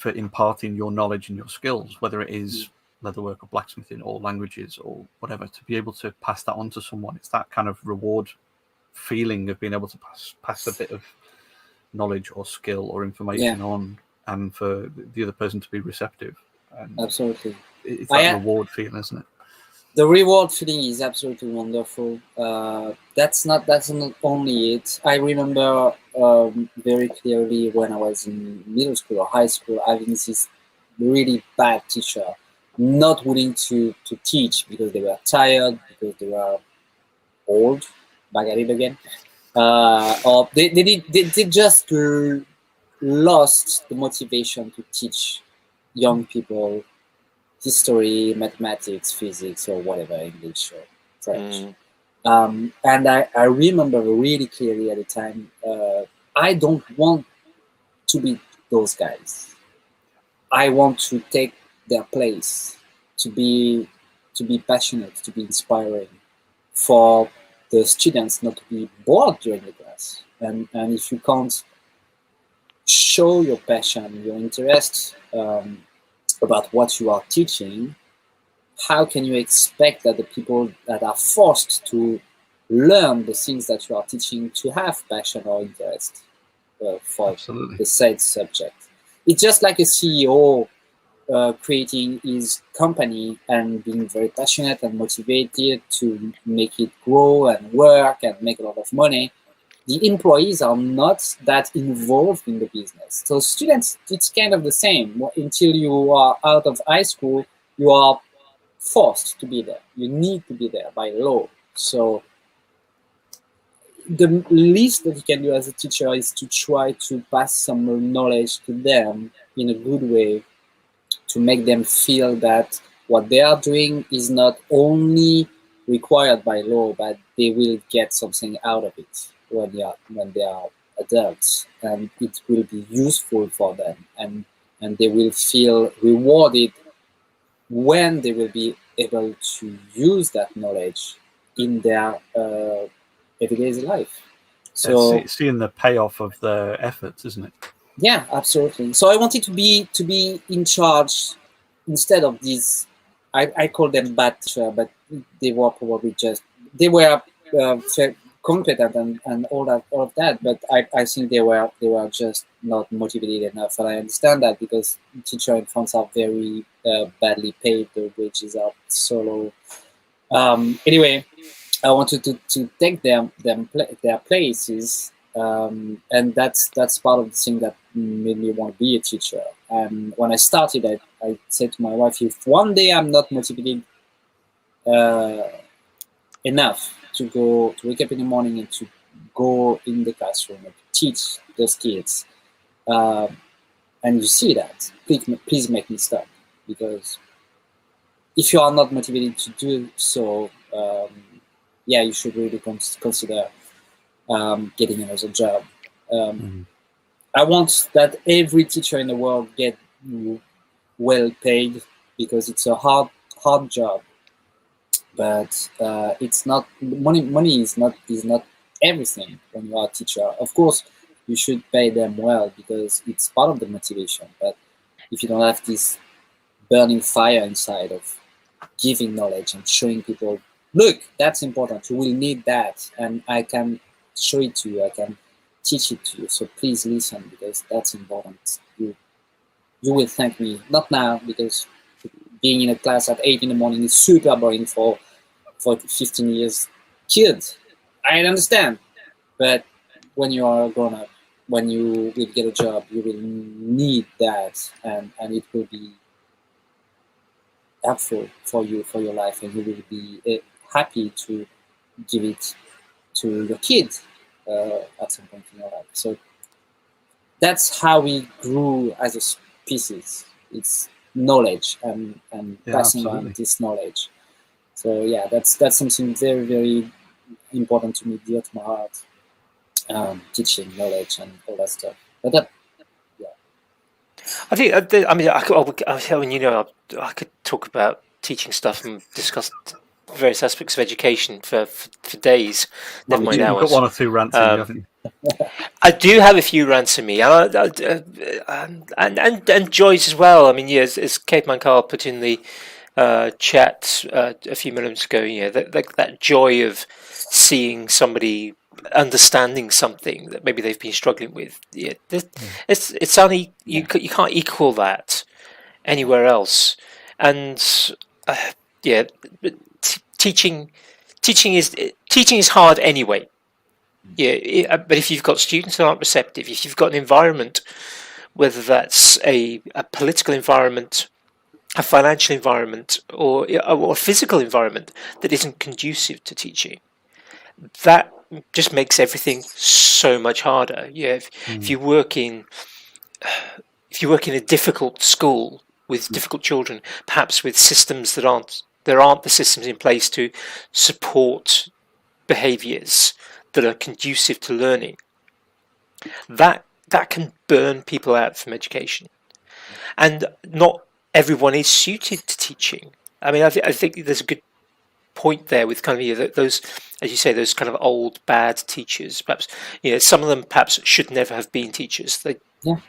imparting your knowledge and your skills, whether it is leatherwork or blacksmithing or languages or whatever, to be able to pass that on to someone. It's that kind of reward feeling of being able to pass a bit of knowledge or skill or information on, and for the other person to be receptive. And absolutely. it's that reward feeling, isn't it? The reward feeling is absolutely wonderful. That's not only it. I remember very clearly when I was in middle school or high school, having this really bad teacher, not willing to teach because they were tired, because they were old, back at it again, or they just lost the motivation to teach young people history, mathematics, physics, or whatever, English or French. And I remember really clearly at the time, I don't want to be those guys. I want to take their place, to be passionate, to be inspiring, for the students not to be bored during the class. And if you can't show your passion, your interest about what you are teaching, how can you expect that the people that are forced to learn the things that you are teaching to have passion or interest for Absolutely. the said subject? It's just like a CEO creating his company and being very passionate and motivated to make it grow and work and make a lot of money. The employees are not that involved in the business. So students, it's kind of the same. Until you are out of high school, you are forced to be there. You need to be there by law. So the least that you can do as a teacher is to try to pass some knowledge to them in a good way, to make them feel that what they are doing is not only required by law, but they will get something out of it when they are adults, and it will be useful for them, and they will feel rewarded when they will be able to use that knowledge in their everyday life. So seeing the payoff of their efforts, isn't it? Yeah, absolutely. So I wanted to be in charge instead of these. I call them bad teacher, but they were probably they were competent and all of that. But I think they were just not motivated enough, and I understand that because teachers in France are very badly paid. The wages are so low. Anyway, I wanted to take their places. And that's part of the thing that made me want to be a teacher. And when I started, I said to my wife, if one day I'm not motivated enough to wake up in the morning and to go in the classroom and to teach those kids, and you see that, please make me stop. Because if you are not motivated to do so, you should really consider getting another job. I want that every teacher in the world get well paid, because it's a hard job. But it's not money is not everything when you are a teacher. Of course, you should pay them well because it's part of the motivation. But if you don't have this burning fire inside of giving knowledge and showing people, look, that's important, you will need that, and I can show it to you, I can teach it to you, so please listen, because that's important. You will thank me, not now, because being in a class at 8 in the morning is super boring for 15 years kids. I understand, but when you are a grown up, when you will get a job, you will need that, and it will be helpful for you, for your life, and you will be happy to give it to your kids at some point in your life. So that's how we grew as a species. It's knowledge and Yeah, passing absolutely. on this knowledge. So yeah, that's something very, very important to me, dear to my heart. Teaching knowledge and all that stuff. But that, I think, I mean, I could talk about teaching stuff and discuss various aspects of education for days, never mind You've got hours. one or two rants in you, haven't you? I do have a few rants in me, and Joyce as well. I mean, yeah, as Kate Mankar put in the chat a few minutes ago, that joy of seeing somebody understanding something that maybe they've been struggling with. Yeah, it's only you can't equal that anywhere else, and yeah, but teaching is hard anyway. Yeah, but if you've got students that aren't receptive, if you've got an environment, whether that's a political environment, a financial environment, or a physical environment that isn't conducive to teaching, that just makes everything so much harder. Yeah, if you work in a difficult school with difficult children, perhaps with systems that aren't the systems in place to support behaviours that are conducive to learning, that can burn people out from education, and not everyone is suited to teaching. I mean, I think there's a good point there with kind of those, as you say, those kind of old bad teachers. Perhaps some of them perhaps should never have been teachers. They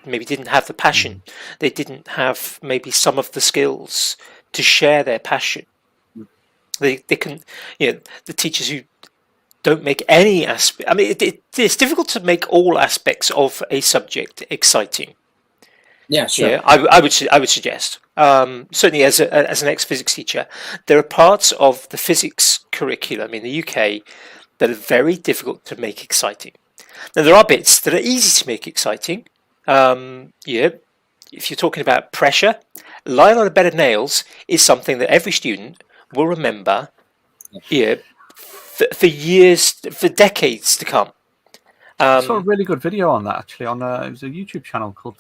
maybe didn't have the passion. They didn't have maybe some of the skills to share their passion. They can, the teachers who don't make any aspect. I mean, it's difficult to make all aspects of a subject exciting. Yeah, sure. Yeah, I would suggest. Certainly, as an ex-physics teacher, there are parts of the physics curriculum in the UK that are very difficult to make exciting. Now, there are bits that are easy to make exciting. If you're talking about pressure, lying on a bed of nails is something that every student will remember. For years, for decades to come. I saw a really good video on that actually. On it was a YouTube channel called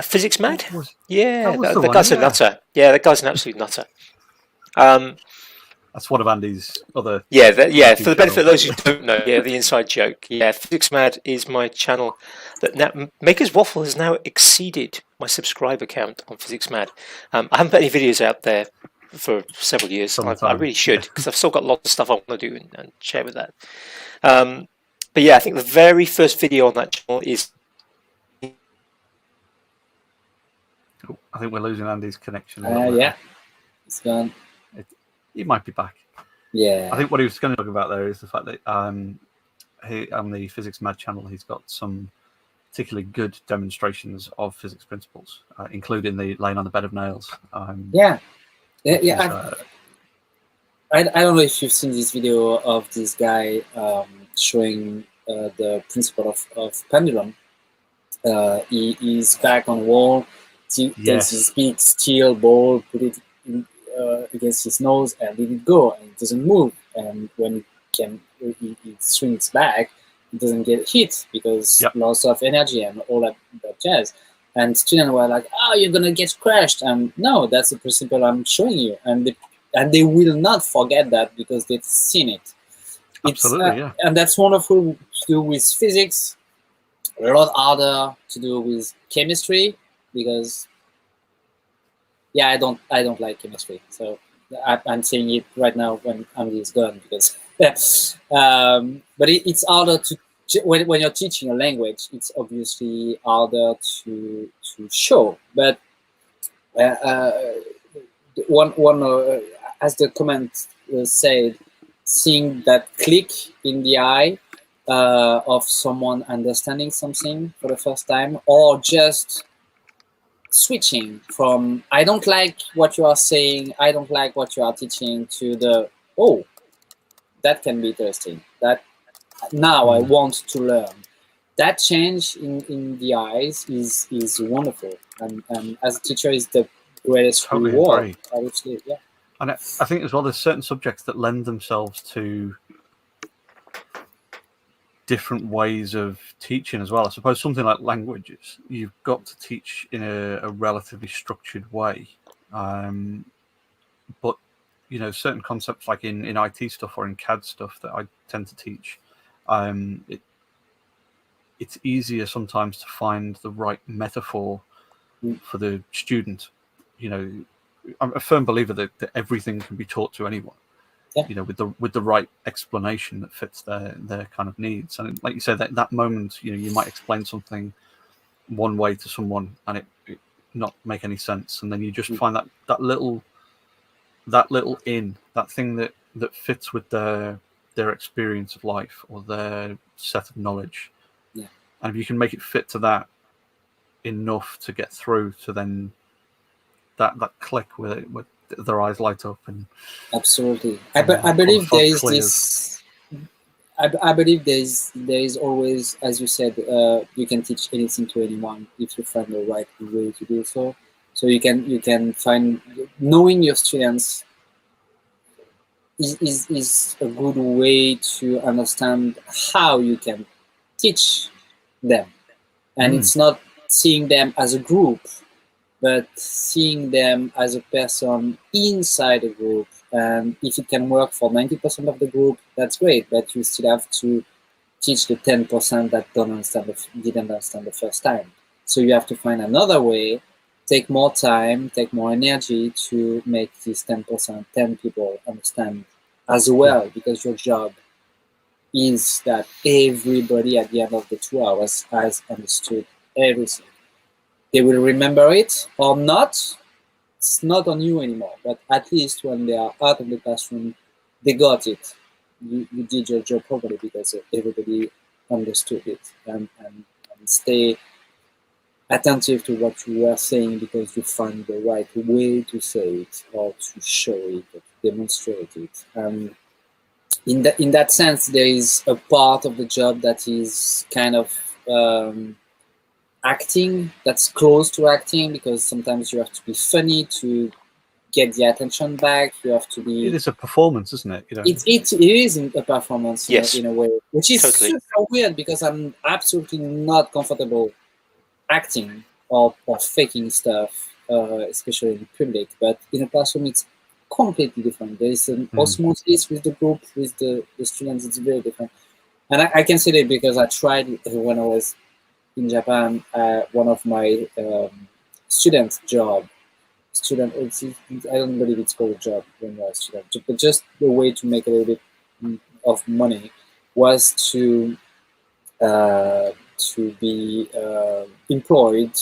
Physics Mad. the Guy's a nutter. Yeah, that guy's an absolute nutter. That's one of Andy's other. For the benefit of those who don't know, the inside joke. Yeah, Physics Mad is my channel. That now Makers Waffle has now exceeded my subscriber count on Physics Mad. I haven't put any videos out there for several years. I really should, because I've still got lots of stuff I want to do and share with that. But yeah, I think the very first video on that channel is. I think we're losing Andy's connection. It's gone. He might be back. Yeah. I think what he was going to talk about there is the fact that he, on the Physics Mad channel, he's got some particularly good demonstrations of physics principles, including the laying on the bed of nails. I don't know if you've seen this video of this guy showing the principle of pendulum. He's back on the wall. Takes this big steel ball, put it against his nose, and let it go, and it doesn't move. And when it swings back, it doesn't get hit because loss of energy and all that jazz. And students were like, "Oh, you're gonna get crushed." And no, that's the principle I'm showing you. And they will not forget that because they've seen it. Absolutely, And that's wonderful to do with physics. A lot harder to do with chemistry because, I don't like chemistry. So I'm saying it right now when Andy is gone because, but it's harder to when you're teaching a language. It's obviously harder to show. But one as the comment said, seeing that click in the eye of someone understanding something for the first time, or just switching from I don't like what you are saying, I don't like what you are teaching, to the that can be interesting, that now I want to learn. That change in the eyes is wonderful, and as a teacher is the greatest reward, I would say. And I think as well, there's certain subjects that lend themselves to different ways of teaching as well. I suppose something like languages, you've got to teach in a relatively structured way. But certain concepts like in IT stuff or in CAD stuff that I tend to teach, it's easier sometimes to find the right metaphor for the student. I'm a firm believer that everything can be taught to anyone. Yeah. With the right explanation that fits their kind of needs. And like you said, that moment, you might explain something one way to someone and it not make any sense, and then you just find that little that thing that fits with their experience of life or their set of knowledge. Yeah. And if you can make it fit to that enough to get through to then that click where their eyes light up and absolutely. I believe there is clears. this. I believe there is always, as you said, you can teach anything to anyone if you find the right way to do so. So you can find, knowing your students is a good way to understand how you can teach them, and it's not seeing them as a group, but seeing them as a person inside a group. And if it can work for 90% of the group, that's great, but you still have to teach the 10% that didn't understand the first time. So you have to find another way, take more time, take more energy to make these 10%, 10 people understand as well, because your job is that everybody at the end of the 2 hours has understood everything. They will remember it or not. It's not on you anymore, but at least when they are out of the classroom, they got it. You did your job properly because everybody understood it, and stay attentive to what you were saying because you find the right way to say it or to show it or to demonstrate it. In that sense, there is a part of the job that is kind of acting, that's close to acting, because sometimes you have to be funny to get the attention back. You have to be. It is a performance, isn't it? It is a performance, yes, in a way, which is totally. super weird because I'm absolutely not comfortable acting or faking stuff, especially in public. But in a classroom, it's completely different. There is an osmosis with the group, with the students. It's very different, and I can say that because I tried when I was in Japan. One of my student job. I don't believe it's called a job when you're a student, but just the way to make a little bit of money was to be employed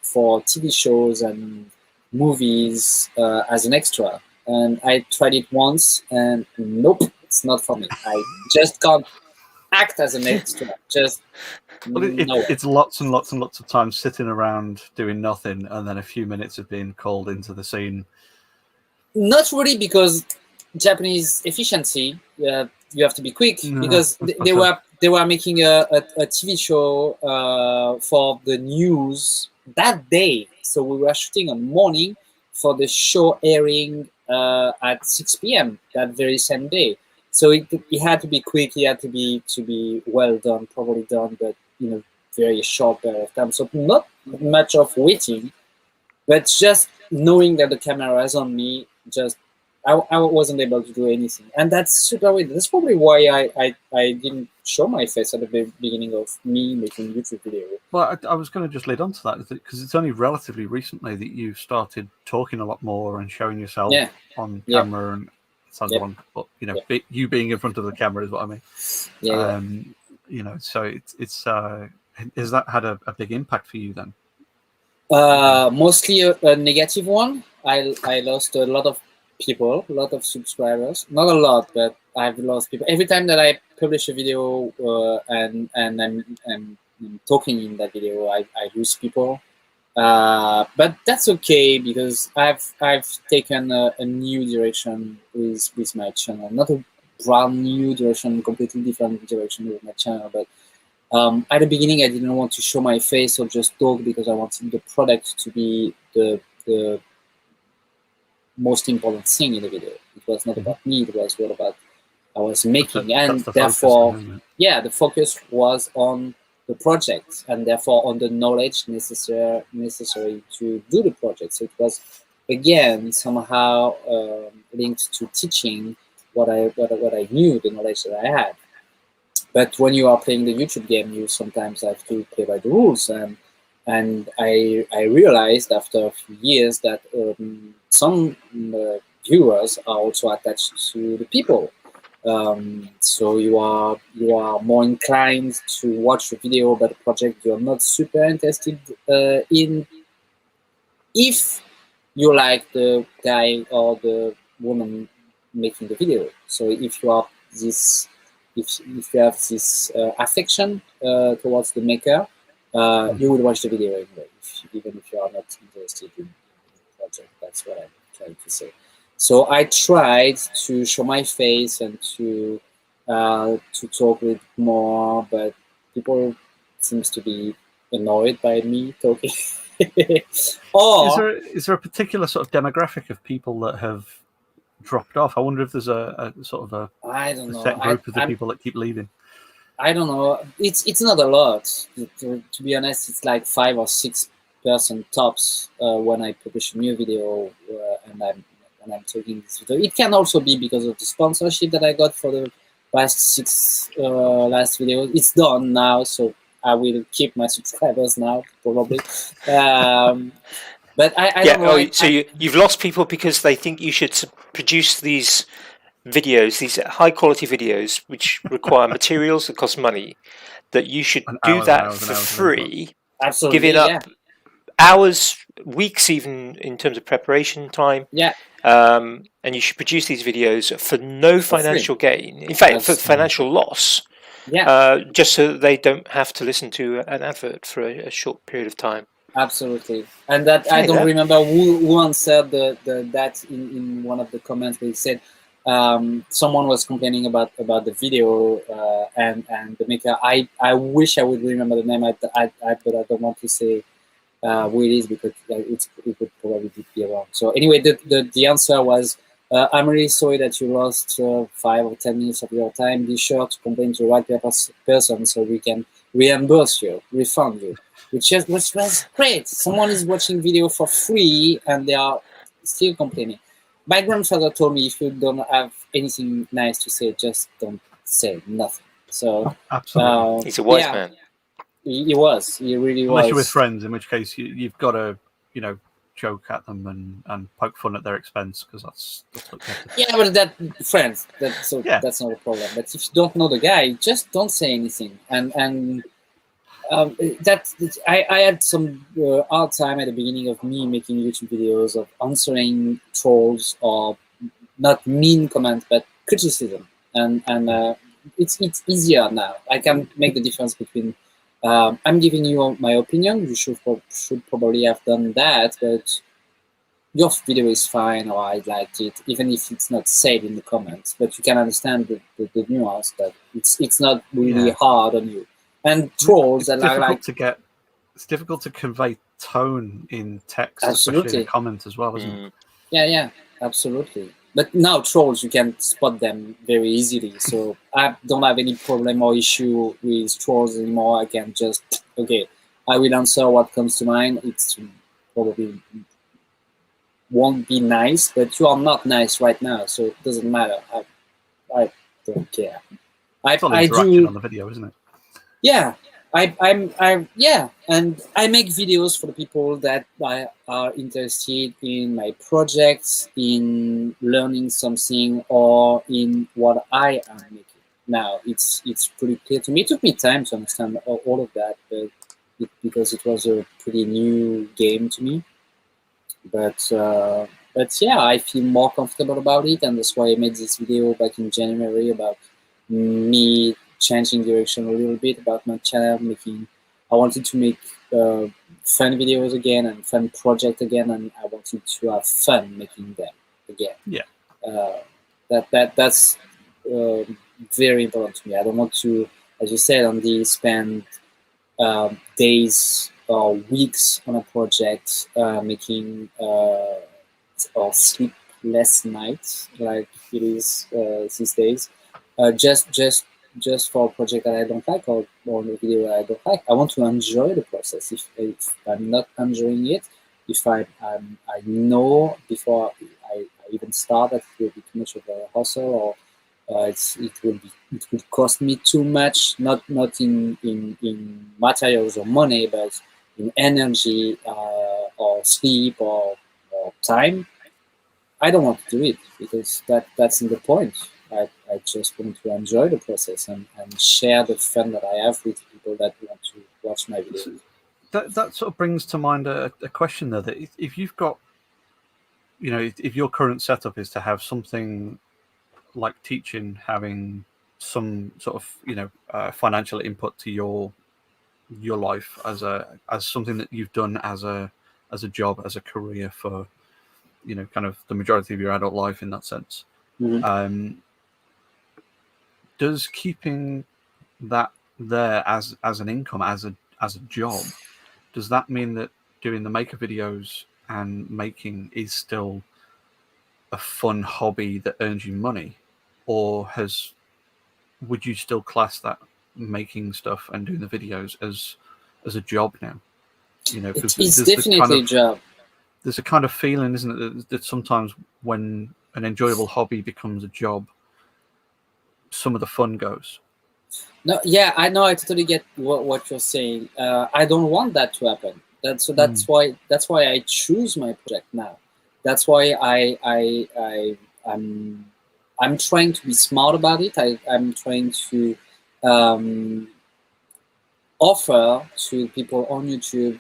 for TV shows and movies as an extra. And I tried it once, and nope, it's not for me. I just can't act as an extra. Just it's lots and lots and lots of time sitting around doing nothing, and then a few minutes of being called into the scene. Not really, because Japanese efficiency, you have to be quick, because they were making a TV show for the news that day. So we were shooting on morning for the show airing at 6 p.m. that very same day. So it had to be quick. It had to be well done, probably done, but in a very short period of time. So not much of waiting, but just knowing that the camera is on me. Just I wasn't able to do anything, and that's super weird. That's probably why I didn't show my face at the beginning of me making YouTube video. Well, I was going to just lead on to that because it's only relatively recently that you've started talking a lot more and showing yourself on camera and. Sounds wrong, but you being in front of the camera is what I mean. So it's has that had a big impact for you then? Mostly a negative one. I lost a lot of people, a lot of subscribers. Not a lot, but I've lost people. Every time that I publish a video and I'm talking in that video, I lose people. But that's okay, because I've taken a new direction with my channel. Not a brand new direction, completely different direction with my channel. But at the beginning, I didn't want to show my face or just talk because I wanted the product to be the most important thing in the video. It was not about me. It was all about making, and That's the therefore, focus, isn't it? yeah, the focus was on the project, and therefore on the knowledge necessary to do the project. So it was again somehow linked to teaching what I knew, the knowledge that I had. But when you are playing the YouTube game, you sometimes have to play by the rules, and I realized after a few years that some viewers are also attached to the people. So you are more inclined to watch a video about a project you're not super interested in, if you like the guy or the woman making the video. So if you are this, if you have this affection towards the maker, you will watch the video anyway, even if you are not interested in the project. That's what I'm trying to say. So I tried to show my face and to talk a bit more, but people seems to be annoyed by me talking. Or Is there a particular sort of demographic of people that have dropped off? I wonder if there's a sort of I don't know. set group of the people that keep leaving. I don't know. It's not a lot. To be honest, it's like 5 or 6 person tops when I publish a new video and I'm talking this video. It can also be because of the sponsorship that I got for the last 6 last videos. It's done now, so I will keep my subscribers now, probably. But I don't know. So you've lost people because they think you should produce these videos, these high quality videos, which require materials that cost money, that you should do that for free. Absolutely, giving up hours, weeks, even in terms of preparation time. Yeah. And you should produce these videos for no financial gain. In fact, for financial loss. Yeah. Just so that they don't have to listen to an advert for a short period of time. Absolutely. And that I don't remember who answered that in one of the comments where he said someone was complaining about the video and the maker. I wish I would remember the name, but I don't want to say who it is because it would probably be wrong. So anyway, the answer was, I'm really sorry that you lost 5 or 10 minutes of your time. Be sure to complain to the right person so we can reimburse you, refund you. Which was great. Someone is watching video for free and they are still complaining. My grandfather told me, if you don't have anything nice to say, just don't say nothing. So absolutely, he's a wise man. He was. He really was. Unless you're with friends, in which case you've got to, joke at them and poke fun at their expense, because that's what you have to. Yeah, but friends. That's not a problem. But if you don't know the guy, just don't say anything. And I had some hard time at the beginning of me making YouTube videos of answering trolls or not mean comments but criticism, and it's easier now. I can make the difference between I'm giving you my opinion, you should probably have done that, but your video is fine or I liked it, even if it's not said in the comments, but you can understand the nuance that it's not really hard on you. And trolls that are like it's difficult to convey tone in text, absolutely, especially in comments as well, isn't it? Yeah, absolutely. But now trolls, you can spot them very easily. So I don't have any problem or issue with trolls anymore. I can just I will answer what comes to mind. It's probably won't be nice, but you are not nice right now, so it doesn't matter. I don't care. It's all interaction on the video, isn't it? Yeah, and I make videos for the people that are interested in my projects, in learning something, or in what I am making. Now it's pretty clear to me. It took me time to understand all of that, because it was a pretty new game to me. But yeah, I feel more comfortable about it, and that's why I made this video back in January about me changing direction a little bit about my channel. I wanted to make fun videos again and fun project again, and I wanted to have fun making them again. Yeah. That's very important to me. I don't want to, as you said, only spend days or weeks on a project making or sleep less nights like it is these days. just for a project that I don't like, or a video that I don't like. I want to enjoy the process. If I'm not enjoying it, if I know before I even start that it will be too much of a hustle, or it would cost me too much, not in materials or money, but in energy, or sleep, or time. I don't want to do it, because that's not the point. I just want to enjoy the process, and share the fun that I have with people that want to watch my videos. That sort of brings to mind a question there, that if you've got, if your current setup is to have something like teaching, having some sort of financial input to your life as something that you've done as a job, as a career for kind of the majority of your adult life in that sense. Mm-hmm. Does keeping that there as an income, as a job, does that mean that doing the maker videos and making is still a fun hobby that earns you money, or would you still class that making stuff and doing the videos as a job now? Because It's definitely a job. There's a kind of feeling, isn't it, that sometimes when an enjoyable hobby becomes a job, some of the fun goes. No, yeah, I know. I totally get what you're saying. I don't want that to happen. That's why I choose my project now. That's why I'm trying to be smart about it. I'm trying to offer to people on YouTube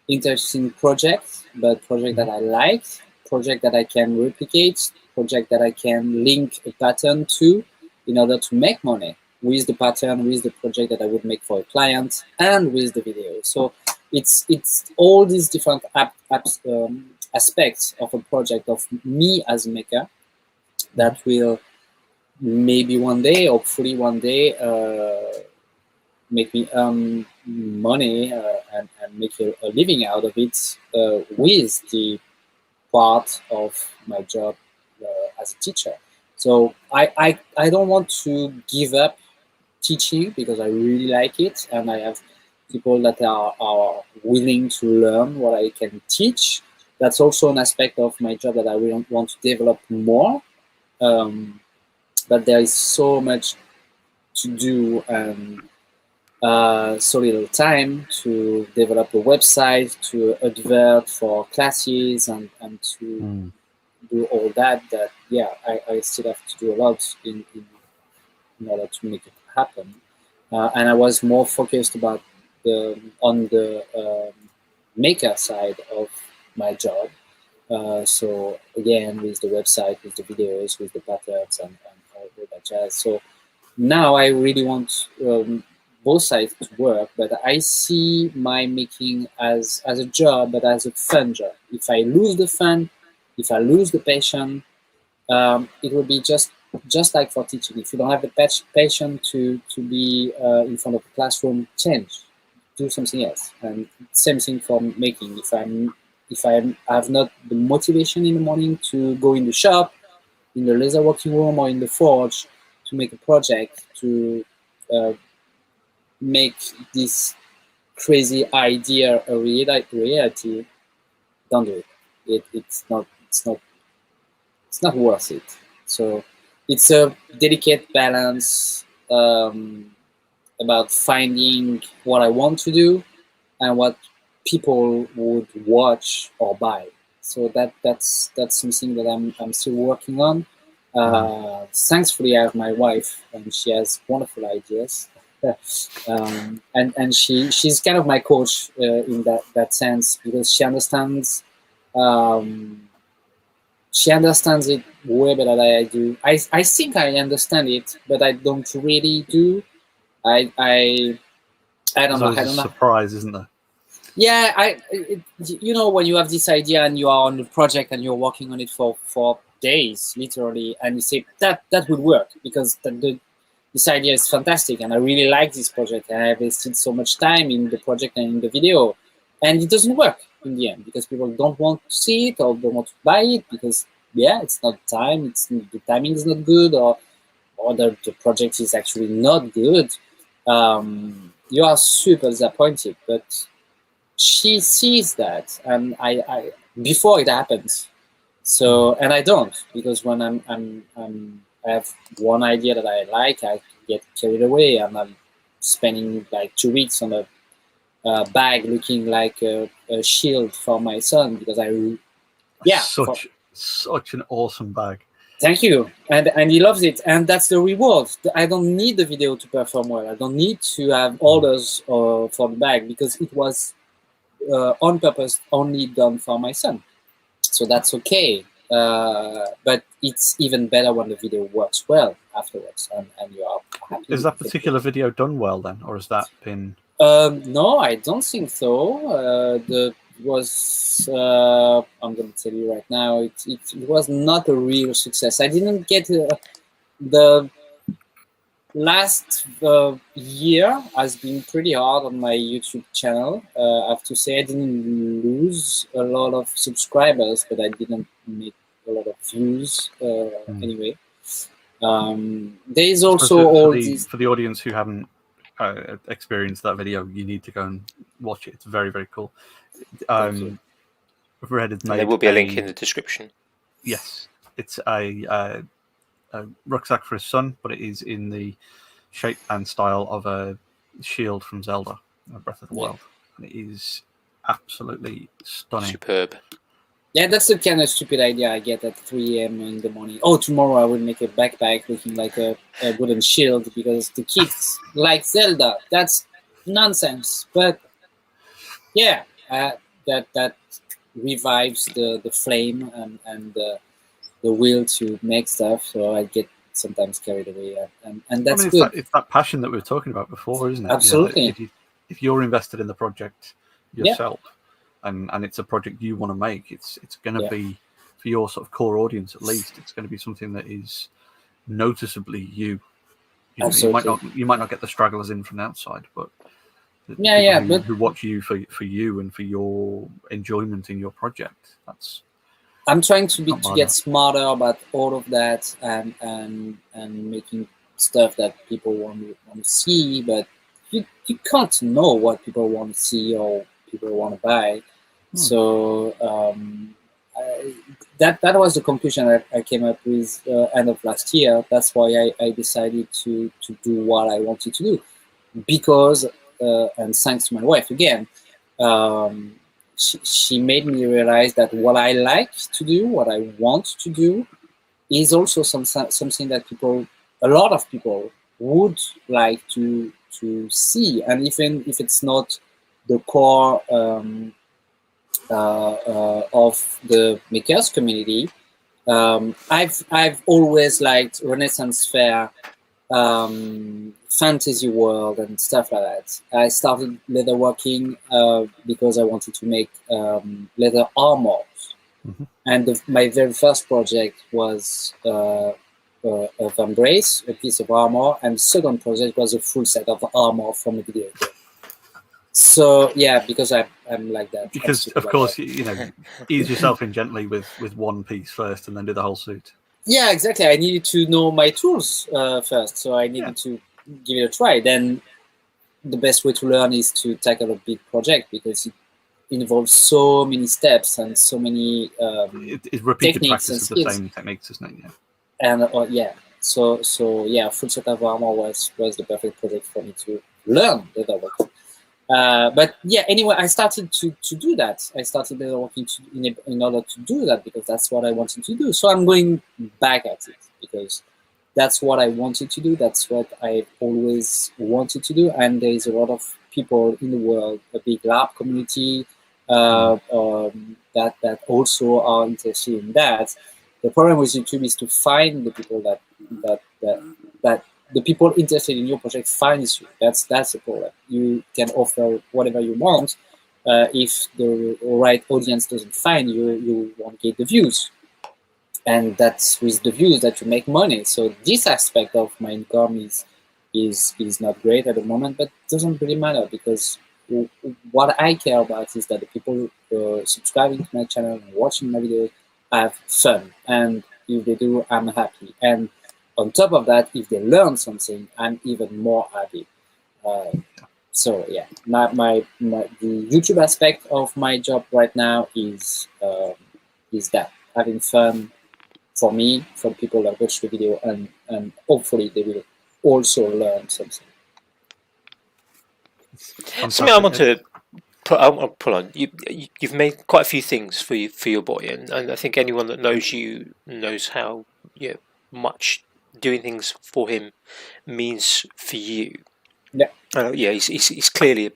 interesting projects, but project that I like, project that I can replicate, project that I can link a pattern to in order to make money with the pattern, with the project that I would make for a client, and with the video. So it's all these different aspects of a project, of me as a maker, that will maybe one day, hopefully one day, make me earn money, and make a living out of it, with the part of my job as a teacher. So I don't want to give up teaching, because I really like it, and I have people that are willing to learn what I can teach. That's also an aspect of my job that I really want to develop more. But there is so much to do, and so little time to develop a website, to advert for classes, and to do all that yeah, I still have to do a lot in order to make it happen. And I was more focused on the maker side of my job. So again, with the website, with the videos, with the patterns, and all that jazz. So now I really want both sides to work, but I see my making as a job, but as a fun job. If I lose the fun, if I lose the passion, it will be just like for teaching. If you don't have the passion to be in front of the classroom, change, do something else. And same thing for making. If I have not the motivation in the morning to go in the shop, in the laser working room, or in the forge to make a project, to make this crazy idea a reality, don't do it. It's not worth it. So it's a delicate balance, about finding what I want to do and what people would watch or buy. So that's something that I'm still working on. Thankfully, I have my wife, and she has wonderful ideas. And she's kind of my coach in that sense, because she understands it way better than I do. I think I understand it, but I don't really do. I don't know. I don't know. Surprise, isn't there? Yeah, when you have this idea and you are on the project and you're working on it for days, literally, and you say that would work, because this idea is fantastic, and I really like this project, and I have invested so much time in the project and in the video, and it doesn't work in the end, because people don't want to see it or don't want to buy it, because it's not time, the timing is not good, or or the project is actually not good, you are super disappointed. But she sees that, and I before it happens. So, and I don't, because when I have one idea that I like, I get carried away, and I'm spending like 2 weeks on a bag looking like a shield for my son, because such an awesome bag. Thank you, and he loves it, and that's the reward. I don't need the video to perform well. I don't need to have orders for the bag, because it was on purpose only done for my son. So that's okay. But it's even better when the video works well afterwards, and you are happy. Is that particular video done well then, or has that been? No, I don't think so. I'm going to tell you right now, it was not a real success. I didn't get the last year has been pretty hard on my YouTube channel. I have to say I didn't lose a lot of subscribers, but I didn't make a lot of views anyway. There is also for the audience who haven't experienced that video, you need to go and watch it. It's very, very cool. Red has made. There will be a link in the description. Yes, it's a rucksack for his son, but it is in the shape and style of a shield from Zelda, Breath of the Wild, and it is absolutely stunning. Superb. Yeah, that's the kind of stupid idea I get at 3 a.m. in the morning. Oh, tomorrow I will make a backpack looking like a wooden shield because the kids like Zelda. That's nonsense. But yeah, that revives the flame and the will to make stuff. So I get sometimes carried away, and that's good. It's that passion that we were talking about before, isn't it? Absolutely. You know, if you're invested in the project yourself, and it's a project you want to make, it's going to be, for your sort of core audience at least, it's going to be something that is noticeably you. Absolutely. You might not get the stragglers in from the outside, but who watch you for you and for your enjoyment in your project. I'm trying to get smarter about all of that and making stuff that people want to see, but you can't know what people want to see or people want to buy. So that was the conclusion I came up with end of last year. That's why I decided to do what I wanted to do, because and thanks to my wife again, she made me realize that what I like to do, what I want to do, is also something that a lot of people would like to see, and even if it's not the core of the makers community. I've always liked Renaissance fair, fantasy world and stuff like that. I started leatherworking because I wanted to make leather armors, and my very first project was of Embrace, a piece of armor, and the second project was a full set of armor from a video game. So yeah, because I'm like that. Because of course, ease yourself in gently with one piece first, and then do the whole suit. Yeah, exactly. I needed to know my tools first, so I needed to give it a try. Then the best way to learn is to tackle a big project, because it involves so many steps and so many it's repeated techniques practice and of the skills. same techniques, isn't it? Yeah. And so yeah, full set of armor was the perfect project for me to learn leatherworking. But yeah, anyway, I started to do that. I started leatherworking in order to do that, because that's what I wanted to do. So I'm going back at it because that's what I wanted to do. That's what I always wanted to do. And there is a lot of people in the world, a big LARP community that also are interested in that. The problem with YouTube is to find the people that the people interested in your project finds you. That's the problem. You can offer whatever you want. If the right audience doesn't find you, you won't get the views. And that's with the views that you make money. So this aspect of my income is not great at the moment, but it doesn't really matter, because what I care about is that the people subscribing to my channel and watching my videos have fun. And if they do, I'm happy. And on top of that, if they learn something, I'm even more happy. So yeah, the YouTube aspect of my job right now is that having fun for me, for people that watch the video, and hopefully they will also learn something. Something I want to pull on. You've made quite a few things for your boy, and I think anyone that knows you knows how much doing things for him means for you. Yeah. Yeah, he's clearly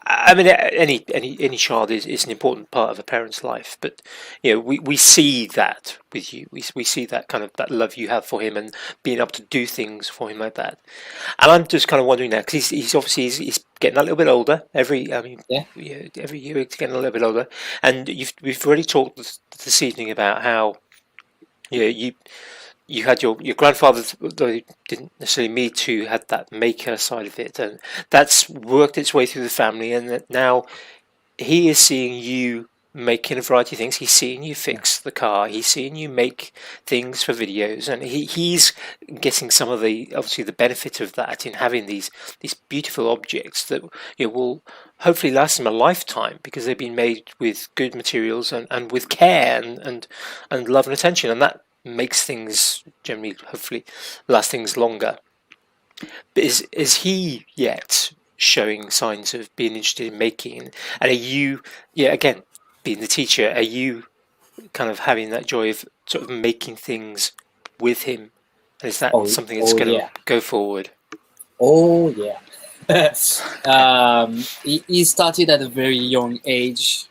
I mean, any child is an important part of a parent's life, but we see that with you. We see that kind of that love you have for him and being able to do things for him like that. And I'm just kind of wondering now because he's obviously he's getting a little bit older. Every year he's getting a little bit older, and we've already talked this evening about how you had your grandfather, though he didn't necessarily meet to, had that maker side of it, and that's worked its way through the family, and that now he is seeing you making a variety of things. He's seeing you fix the car. He's seeing you make things for videos, and he's getting some of the obviously the benefit of that in having these beautiful objects that will hopefully last him a lifetime because they've been made with good materials and with care and love and attention, and that makes things generally hopefully last things longer. But is he yet showing signs of being interested in making? And are you, again, being the teacher, are you kind of having that joy of sort of making things with him? And is that something that's going to go forward? Oh yeah. He started at a very young age.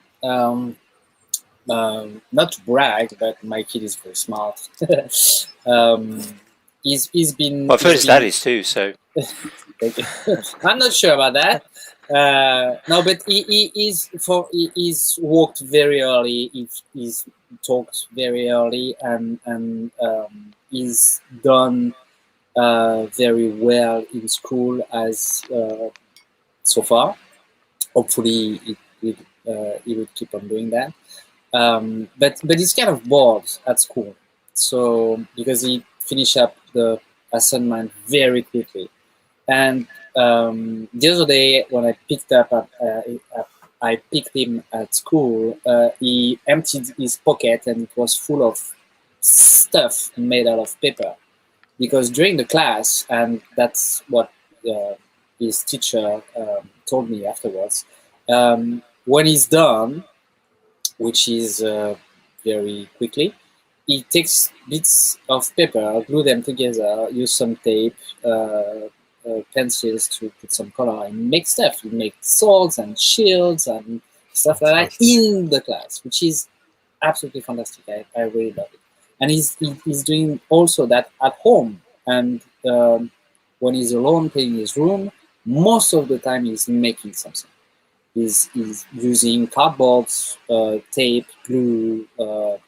Not to brag, but my kid is very smart. He's been. Well, I've heard his dad is too. So I'm not sure about that. No, but he's walked very early. He's talked very early, and he's done very well in school as so far. Hopefully, he will keep on doing that. But he's kind of bored at school, so because he finished up the assignment very quickly, and the other day when I picked him at school, he emptied his pocket and it was full of stuff made out of paper, because during the class, and that's what his teacher told me afterwards, when he's done, which is very quickly, he takes bits of paper, glue them together, use some tape, pencils to put some color, and make stuff. He makes swords and shields and stuff like that in the class, which is absolutely fantastic. I really love it. And he's doing also that at home. And when he's alone playing in his room, most of the time he's making something. He's using cardboard, tape, glue,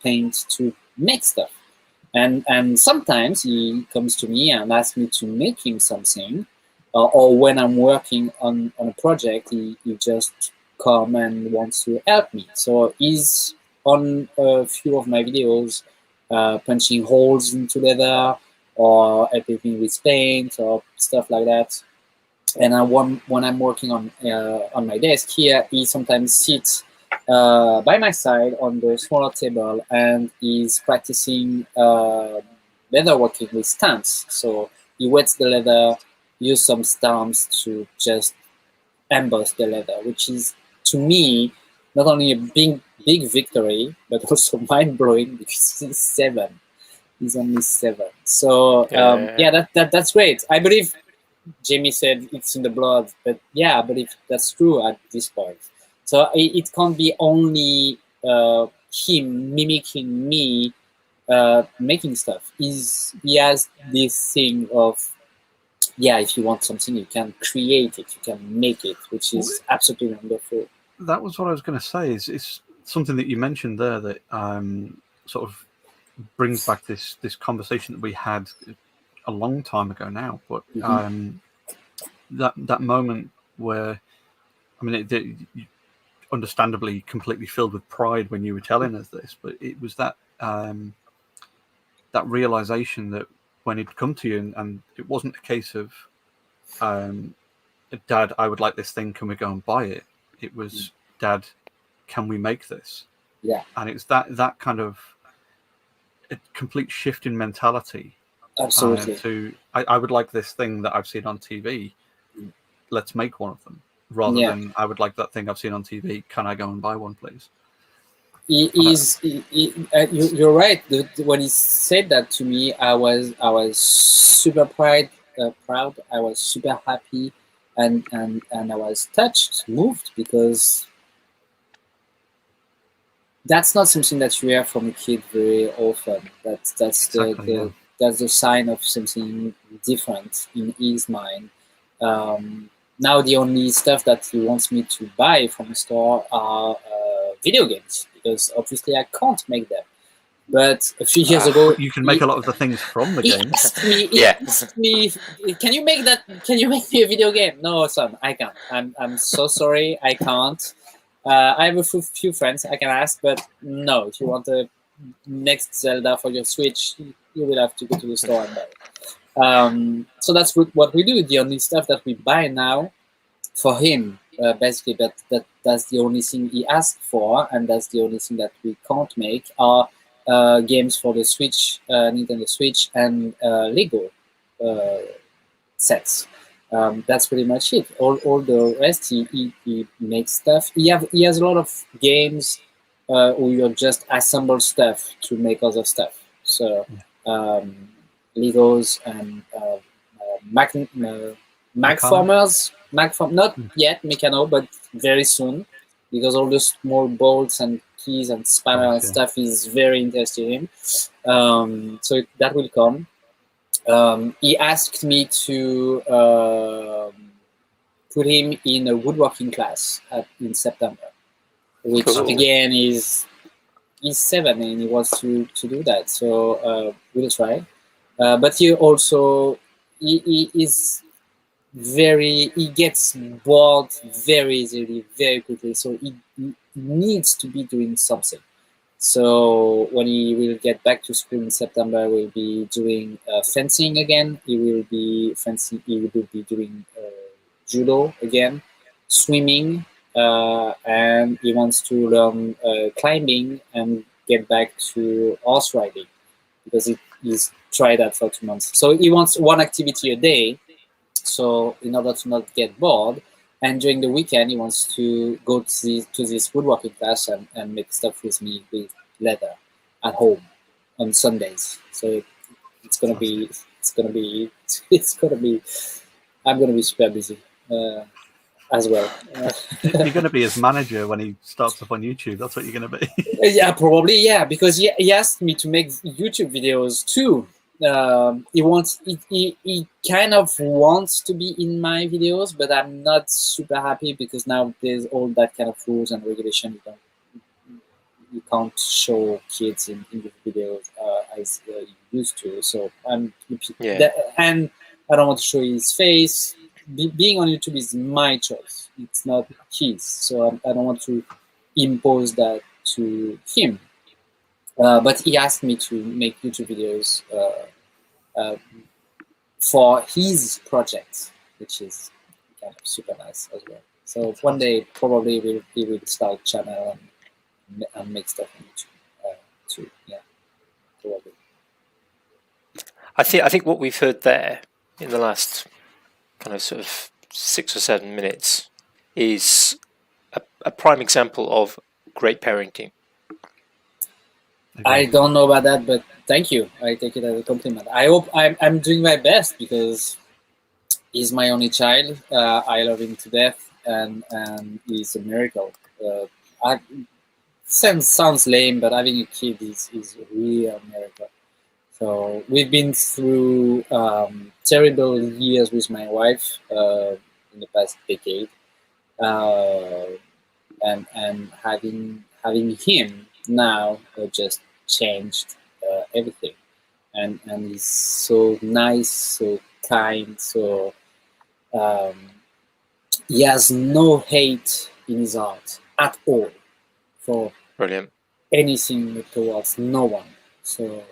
paint to make stuff. And sometimes he comes to me and asks me to make him something, or when I'm working on a project, he just come and wants to help me. So he's on a few of my videos, punching holes into leather, or helping me with paint or stuff like that. And when I'm working on my desk here, he sometimes sits by my side on the smaller table, and he's practicing leather working with stamps. So he wets the leather, use some stamps to just emboss the leather, which is, to me, not only a big victory, but also mind-blowing, because he's 7. He's only 7. So that's great. I believe Jamie said it's in the blood, but yeah, I believe that's true at this point. So it can't be only him mimicking me making stuff. He has this thing of, if you want something, you can create it, you can make it, which is absolutely wonderful. That was what I was going to say. It's something that you mentioned there that sort of brings back this conversation that we had a long time ago now. But that moment where, I mean, it understandably completely filled with pride when you were telling us this, but it was that that realization that when he'd come to you and it wasn't a case of, Dad, I would like this thing, can we go and buy it? It was, Dad, can we make this? Yeah. And it's that kind of a complete shift in mentality. Absolutely. I would like this thing that I've seen on TV, let's make one of them. Rather than, I would like that thing I've seen on TV, can I go and buy one, please? You're right. When he said that to me, I was super proud. I was super happy, and I was touched, moved, because that's not something that you hear from a kid very often. That's Exactly, that's the sign of something different in his mind. Now the only stuff that he wants me to buy from the store are video games, because obviously I can't make them. But a few years ago, you can make a lot of the things from the game. He asked me, can you make that? Can you make me a video game? No, son, I can't. I'm so sorry, I can't. I have a few friends I can ask, but no. If you want the next Zelda for your Switch, you will have to go to the store and buy it. So that's what we do. The only stuff that we buy now for him, basically, that's the only thing he asked for, and that's the only thing that we can't make, are games for the Switch, Nintendo Switch, and Lego sets. That's pretty much it. All the rest, he makes stuff. He has a lot of games where you just assemble stuff to make other stuff. So Legos and Magformers. Not yet Meccano, but very soon, because all the small bolts and keys and spanner and stuff is very interesting in him. So that will come. He asked me to put him in a woodworking class in September, which again is he's 7 and he wants to do that. So we'll try. But he also he gets bored very easily, very quickly. So he needs to be doing something. So when he will get back to school in September, we'll be doing fencing again. He will be doing judo again, swimming, and he wants to learn climbing and get back to horse riding, because he's tried that for 2 months. So he wants one activity a day. So in order to not get bored, and during the weekend, he wants to go to this woodworking class and make stuff with me with leather at home on Sundays. So it's gonna be I'm gonna be super busy as well. You're gonna be his manager when he starts up on YouTube. That's what you're gonna be. Yeah, probably, yeah, because he asked me to make YouTube videos too. He kind of wants to be in my videos, but I'm not super happy, because now there's all that kind of rules and regulation. You can't show kids in your videos as you used to. So and I don't want to show his face. Being on YouTube is my choice. It's not his. So I don't want to impose that to him. But he asked me to make YouTube videos for his project, which is kind of super nice as well. So one day probably he will start a channel and make stuff on YouTube too. Yeah, probably. I think what we've heard there in the last kind of sort of 6 or 7 minutes is a prime example of great parenting. I don't know about that, but thank you. I take it as a compliment. I hope I'm doing my best, because he's my only child. I love him to death, and he's a miracle. Sounds lame, but having a kid is really a miracle. So we've been through terrible years with my wife in the past decade, and having him now just changed everything, and he's so nice, so kind, so he has no hate in his heart at all for Brilliant. anything towards no one. So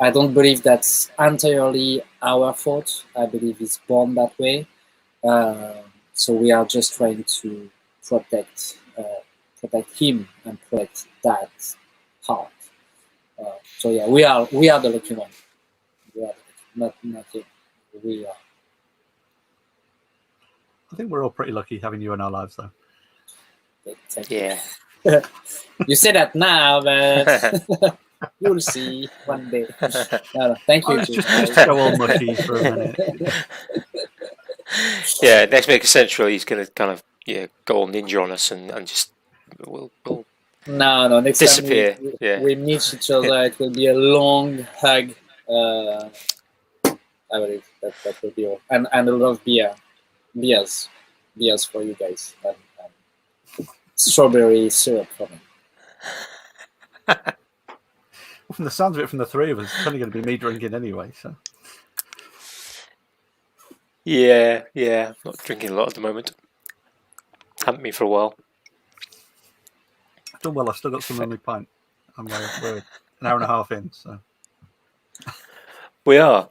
I don't believe that's entirely our fault. I believe it's born that way. So we are just trying to protect him and protect that heart. So yeah, we are the lucky one. We are not him. We are. I think we're all pretty lucky having you in our lives, though. Yeah. You say that now, but you'll see one day. No, thank you. Let's just go all mushy for a minute. Yeah, next Maker Central, he's going to kind of go all ninja on us and just we'll No. Next disappear. time we meet each other, it will be a long hug. I believe that will be all, and a lot of beers for you guys, and strawberry syrup for me. Well, from the sounds of it, from the three of us, it's only going to be me drinking anyway. So Yeah. Not drinking a lot at the moment. Haven't been for a while. I've done well. I've still got some on my pint. We're an hour and a half in, so We are.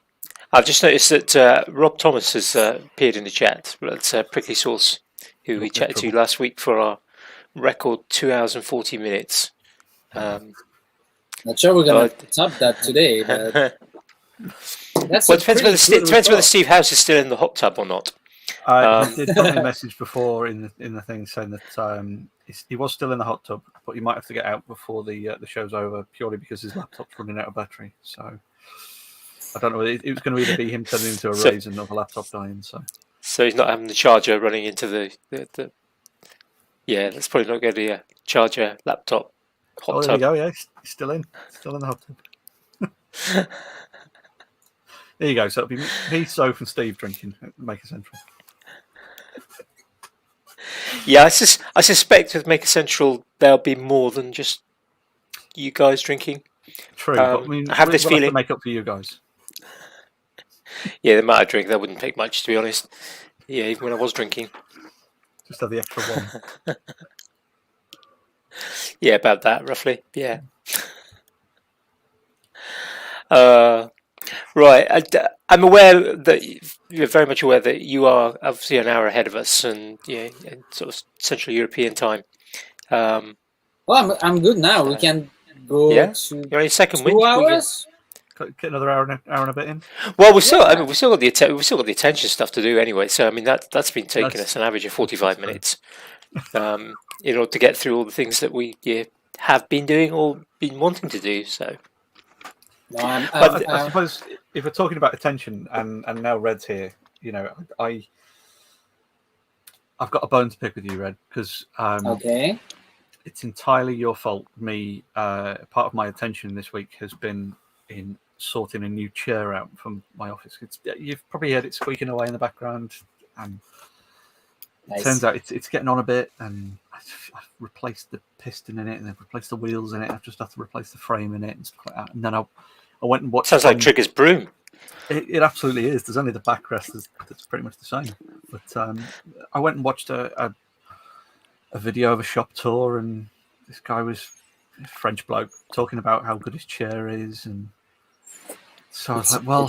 I've just noticed that Rob Thomas has appeared in the chat. That's Prickly Sauce, who we chatted to last week for our record 2 hours and 40 minutes. Not sure we're going to top that today, but that's well, it depends whether Steve House is still in the hot tub or not. He did drop me a message before in the thing saying that he was still in the hot tub, but he might have to get out before the show's over purely because his laptop's running out of battery. So I don't know. It was going to either be him turning into a raisin or the laptop dying. So he's not having the charger running into the yeah. That's probably not going to be a charger laptop. Hot tub. There we go. Yeah, he's still in the hot tub. There you go. So it'll be me, Soph, and Steve drinking at Maker Central. Yeah, I suspect with Maker Central there'll be more than just you guys drinking. True, but I mean, I have this feeling. Have to make up for you guys. Yeah, the amount I drink, that wouldn't take much, to be honest. Yeah, even when I was drinking. Just have the extra one. Yeah, about that, roughly. Yeah. Right. I'm aware that you're very much aware that you are obviously an hour ahead of us, and in sort of Central European time. Well, I'm good now. We can go to you're on your second 2 wind. hours. Get another hour and a bit in. Well, we've still got the attention stuff to do anyway. So I mean that's been taking us an average of 45 minutes, in order to get through all the things that we have been doing or been wanting to do. So. No, I suppose if we're talking about attention, and now Red's here, I've got a bone to pick with you, Red, because okay, it's entirely your fault. Part of my attention this week has been in sorting a new chair out from my office. You've probably heard it squeaking away in the background, and it turns out it's getting on a bit, and I've replaced the piston in it, and I've replaced the wheels in it. I've just had to replace the frame in it and stuff like that. And then I went and watched. Sounds like Trigger's broom. It absolutely is. There's only the backrest that's pretty much the same. But I went and watched a video of a shop tour, and this guy was a French bloke talking about how good his chair is, and so I was like, "Well,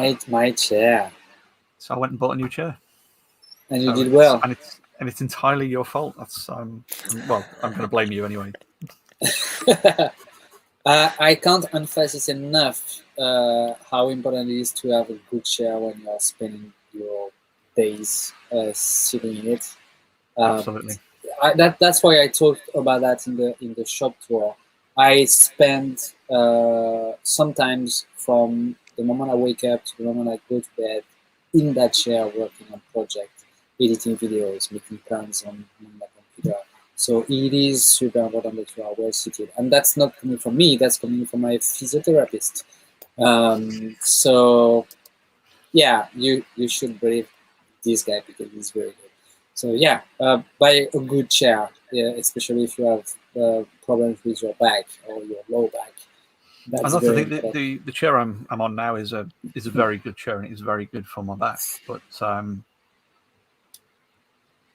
it's my chair." So I went and bought a new chair. And you did well. And it's entirely your fault. That's I'm going to blame you anyway. I can't emphasize enough how important it is to have a good chair when you are spending your days sitting in it. Absolutely. That's why I talked about that in the shop tour. I spend sometimes from the moment I wake up to the moment I go to bed in that chair working on project, editing videos, making plans on my computer. So it is super important that you are well seated. And that's not coming from me, that's coming from my physiotherapist. So yeah, you should believe this guy because he's very good. So yeah, buy a good chair, especially if you have problems with your back or your low back. That's I think the chair I'm on now is a very good chair, and it is very good for my back. But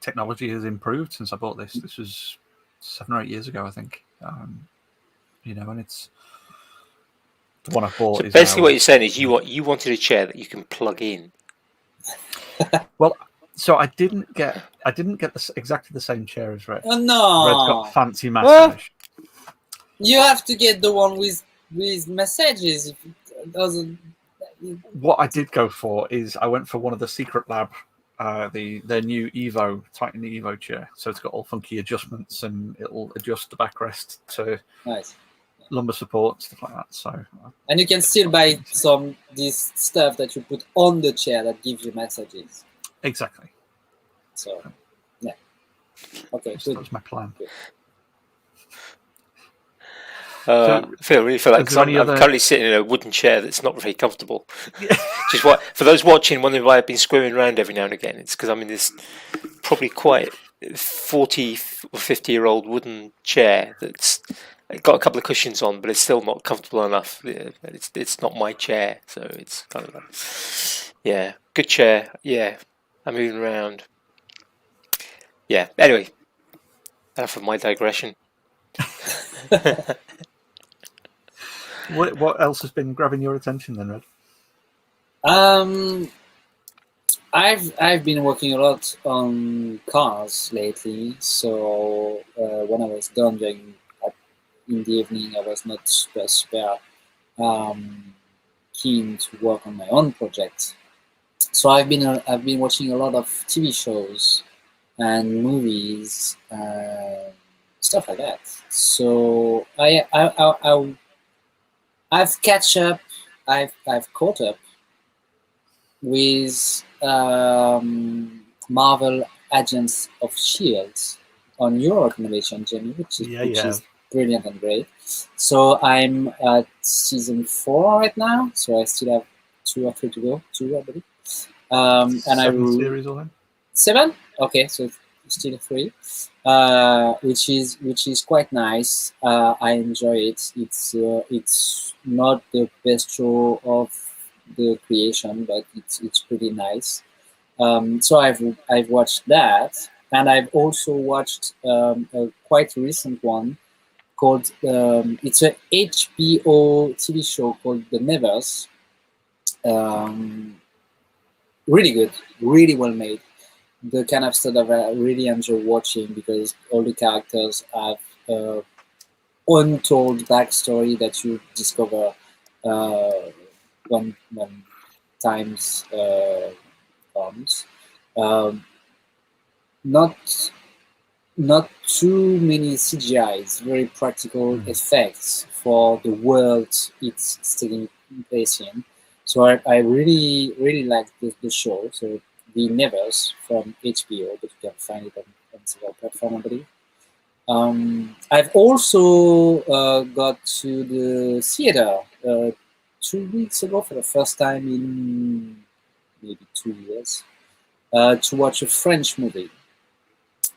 technology has improved since I bought this. This was 7 or 8 years ago, I think. And The one I bought So is basically, now, what you're saying is you wanted a chair that you can plug in. well, so I didn't get exactly the same chair as Red. Oh Red's no! got fancy massage. You have to get the one with massages. It doesn't. What I did go for is I went for one of the Secret Lab, their new Titan Evo chair. So it's got all funky adjustments and it'll adjust the backrest to Nice. lumbar support, stuff like that. So And you can still buy this stuff that you put on the chair that gives you massages. exactly. So, yeah. Okay, So that good. was my plan. I feel like, because I'm other... currently sitting in a wooden chair that's not very comfortable. Which is what, for those watching, wondering why I've been squirming around every now and again, it's because I'm in this probably quite 40 or 50-year-old wooden chair that's got a couple of cushions on, but it's still not comfortable enough. It's not my chair, so it's kind of like, yeah, good chair. Yeah, I'm moving around. Yeah, anyway, enough of my digression. What else has been grabbing your attention then, Red? I've been working a lot on cars lately. So when I was done in the evening, I was not super keen to work on my own project. So I've been watching a lot of TV shows and movies, stuff like that. So I've caught up with Marvel Agents of S.H.I.E.L.D. on your recommendation, Jamie, which is brilliant and great. So I'm at season 4 right now, so I still have 2 or 3 to go. 2, I believe. And 7 series or then? 7? Okay, so still 3, which is quite nice. I enjoy it. It's not the best show of the creation, but it's pretty nice. So I've watched that, and I've also watched a quite recent one called it's a HPO TV show called The Nevers. Really good, really well made. The kind of stuff that I really enjoy watching because all the characters have untold backstory that you discover when times comes. Not too many CGIs, very practical effects for the world it's taking place in. So I really like the show. So The Nevers from HBO, but you can find it on several platforms, I believe. I've also got to the theater 2 weeks ago for the first time in maybe 2 years to watch a French movie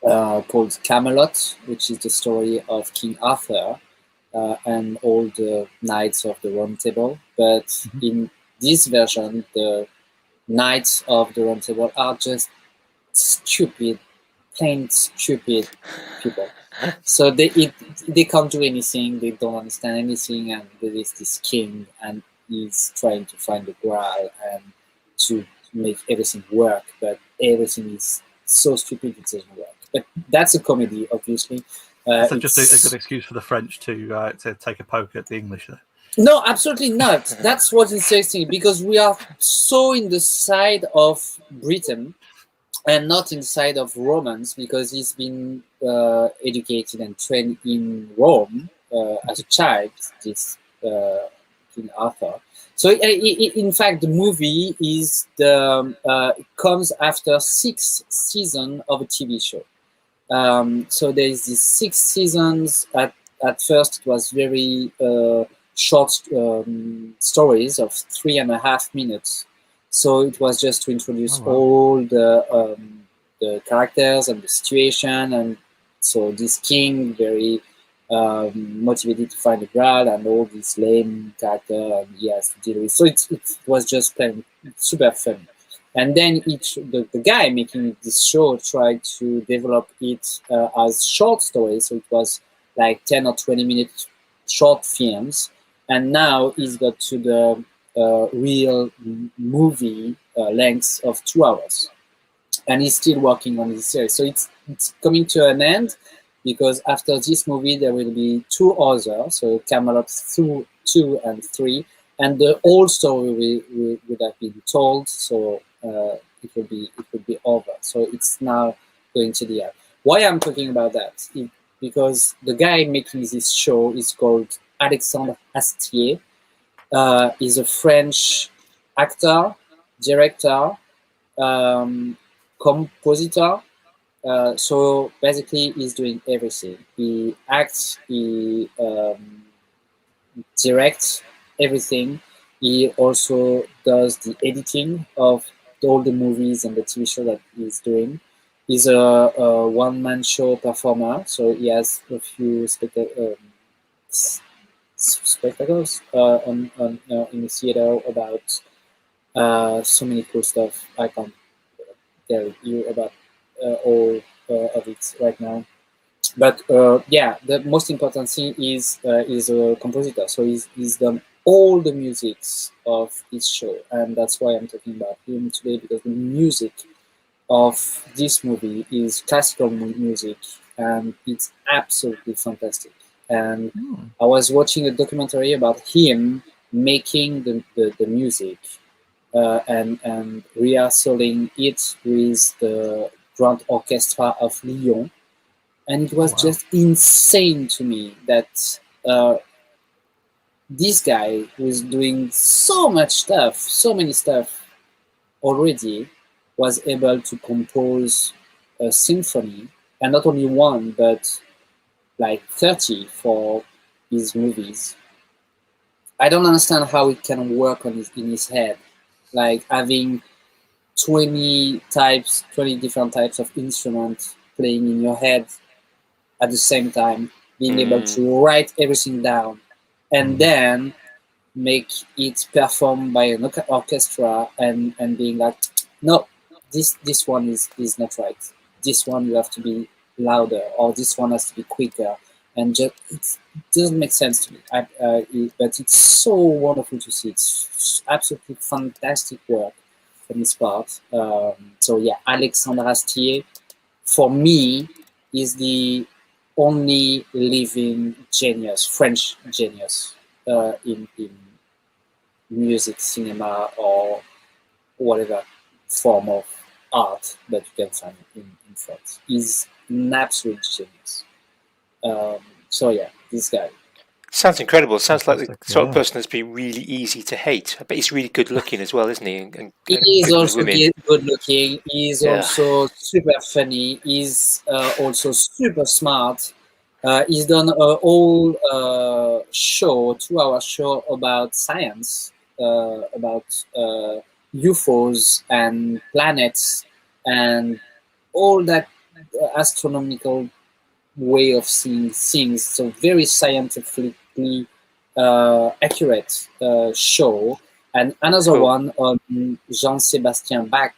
called Camelot, which is the story of King Arthur and all the knights of the Round Table. But in this version, the knights of the Round Table are just plain stupid people. So they can't do anything, they don't understand anything, and there is this king, and he's trying to find the Graal and to make everything work, but everything is so stupid it doesn't work. But that's a comedy, obviously. So just a good excuse for the French to take a poke at the English there. No, absolutely not. That's what's interesting, because we are so in the side of Britain and not inside of Romans, because he's been educated and trained in Rome as a child, this King Arthur. So in fact, the movie is it comes after 6 seasons of a TV show. So there is these 6 seasons. At first, it was very short stories of 3.5 minutes. So it was just to introduce all the characters and the situation, and so this king very motivated to find the Graal and all this lame character and he has to deal with. So it was just plain super fun. And then the guy making this show tried to develop it as short stories. So it was like 10 or 20 minute short films. and now he's got to the real movie length of 2 hours, and he's still working on this series. So it's coming to an end, because after this movie there will be 2 others, so Camelot 2 and 3, and the whole story would have been told. So it will be over. So it's now going to the end. Why I'm talking about that? Because the guy making this show is called Alexandre Astier. He's a French actor, director, compositor. So basically, he's doing everything. He acts, he directs everything. He also does the editing of all the movies and the TV show that he's doing. He's a one-man show performer, so he has a few spectacles in the theater about so many cool stuff. I can't tell you about all of it right now. But yeah, the most important thing is a compositor. So he's done all the musics of this show, and that's why I'm talking about him today, because the music of this movie is classical music, and it's absolutely fantastic. And I was watching a documentary about him making the music and rehearsing it with the Grand Orchestra of Lyon. And it was just insane to me that this guy who's doing so much stuff, so many stuff already, was able to compose a symphony, and not only one, but like 30 for his movies. I don't understand how it can work in his head, like having 20 different types of instruments playing in your head at the same time, being able to write everything down, and then make it performed by an orchestra, and being like, no, this one is not right. This one you have to be louder, or this one has to be quicker, and just it doesn't make sense to me. But it's so wonderful to see. It's absolutely fantastic work from his part. So yeah, Alexandre Astier, for me, is the only living genius, French genius, in music, cinema, or whatever form of art that you can find in France. He's an absolute genius. So yeah, this guy. Sounds incredible. Sounds like the Fantastic, sort of yeah. person that's been really easy to hate. I bet he's really good looking as well, isn't he? And He is good with also women. good looking. He's Yeah. also super funny. He's also super smart. He's done a whole show, 2-hour show about science, about UFOs and planets and all that astronomical way of seeing things. So very scientifically accurate show. And another Cool. one on Jean-Sébastien Bach,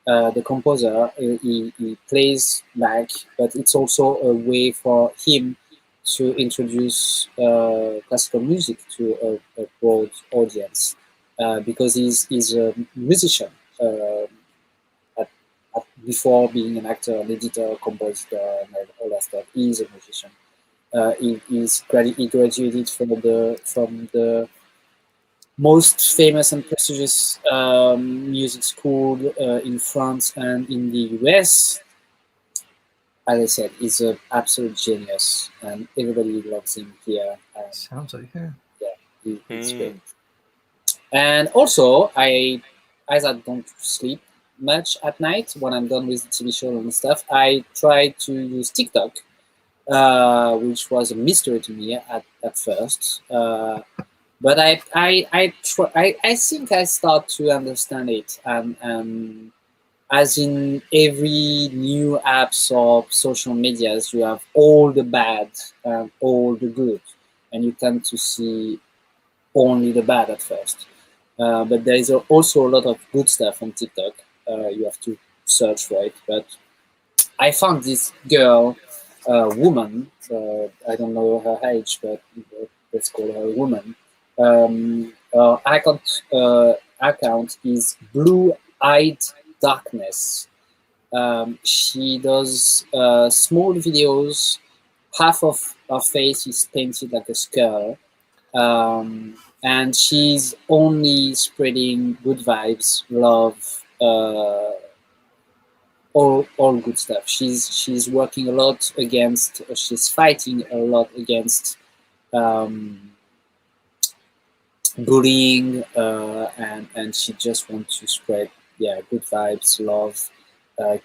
the composer. He plays Bach, but it's also a way for him to introduce classical music to a broad audience, because he's a musician. Before being an actor, an editor, composer, and all that stuff, he's a musician. He graduated from the most famous and prestigious music school in France and in the US. As I said, he's an absolute genius, and everybody loves him here. And Sounds like, yeah. it's great. And also, as I don't sleep much at night when I'm done with the TV show and stuff, I try to use TikTok, which was a mystery to me at first. But I think I start to understand it, and as in every new apps or social medias, you have all the bad and all the good, and you tend to see only the bad at first. But there is also a lot of good stuff on TikTok. You have to search for it. But I found this girl, woman, I don't know her age, but let's call her a woman, account is Blue Eyed Darkness. She does small videos. Half of her face is painted like a skull, and she's only spreading good vibes, love, all good stuff. She's working a lot against. She's fighting a lot against bullying, and she just wants to spread good vibes, love,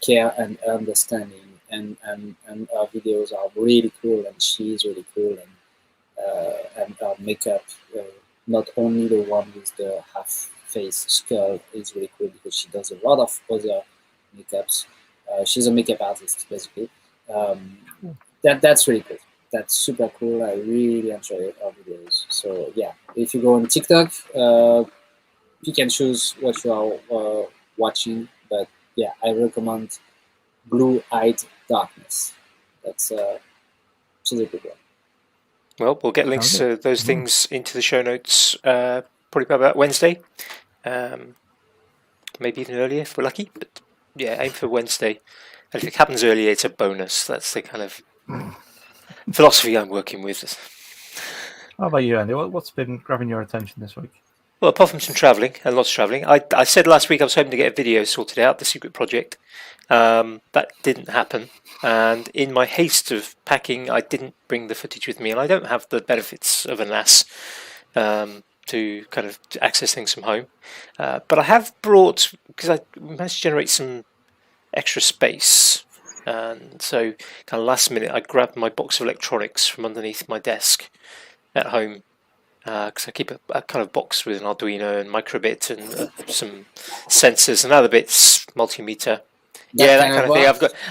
care, and understanding. And our videos are really cool, and she's really cool, and our makeup, not only the one with the half face skull, is really cool because she does a lot of other makeups. She's a makeup artist basically. That's really cool. That's super cool. I really enjoy our videos. So yeah, if you go on TikTok, you can choose what you are watching, but yeah, I recommend Blue Eyed Darkness. That's she's a good one. Well, we'll get links to those things into the show notes probably by about Wednesday, maybe even earlier if we're lucky. But yeah, aim for Wednesday. And if it happens earlier, it's a bonus. That's the kind of philosophy I'm working with. How about you, Andy? What's been grabbing your attention this week? Well, apart from some travelling and lots of travelling, I said last week I was hoping to get a video sorted out, the secret project. That didn't happen, and in my haste of packing, I didn't bring the footage with me, and I don't have the benefits of a NAS to kind of access things from home. But I have brought, because I managed to generate some extra space, and so kind of last minute I grabbed my box of electronics from underneath my desk at home, because I keep a kind of box with an Arduino and microbit and some sensors and other bits, multimeter. That kind of thing.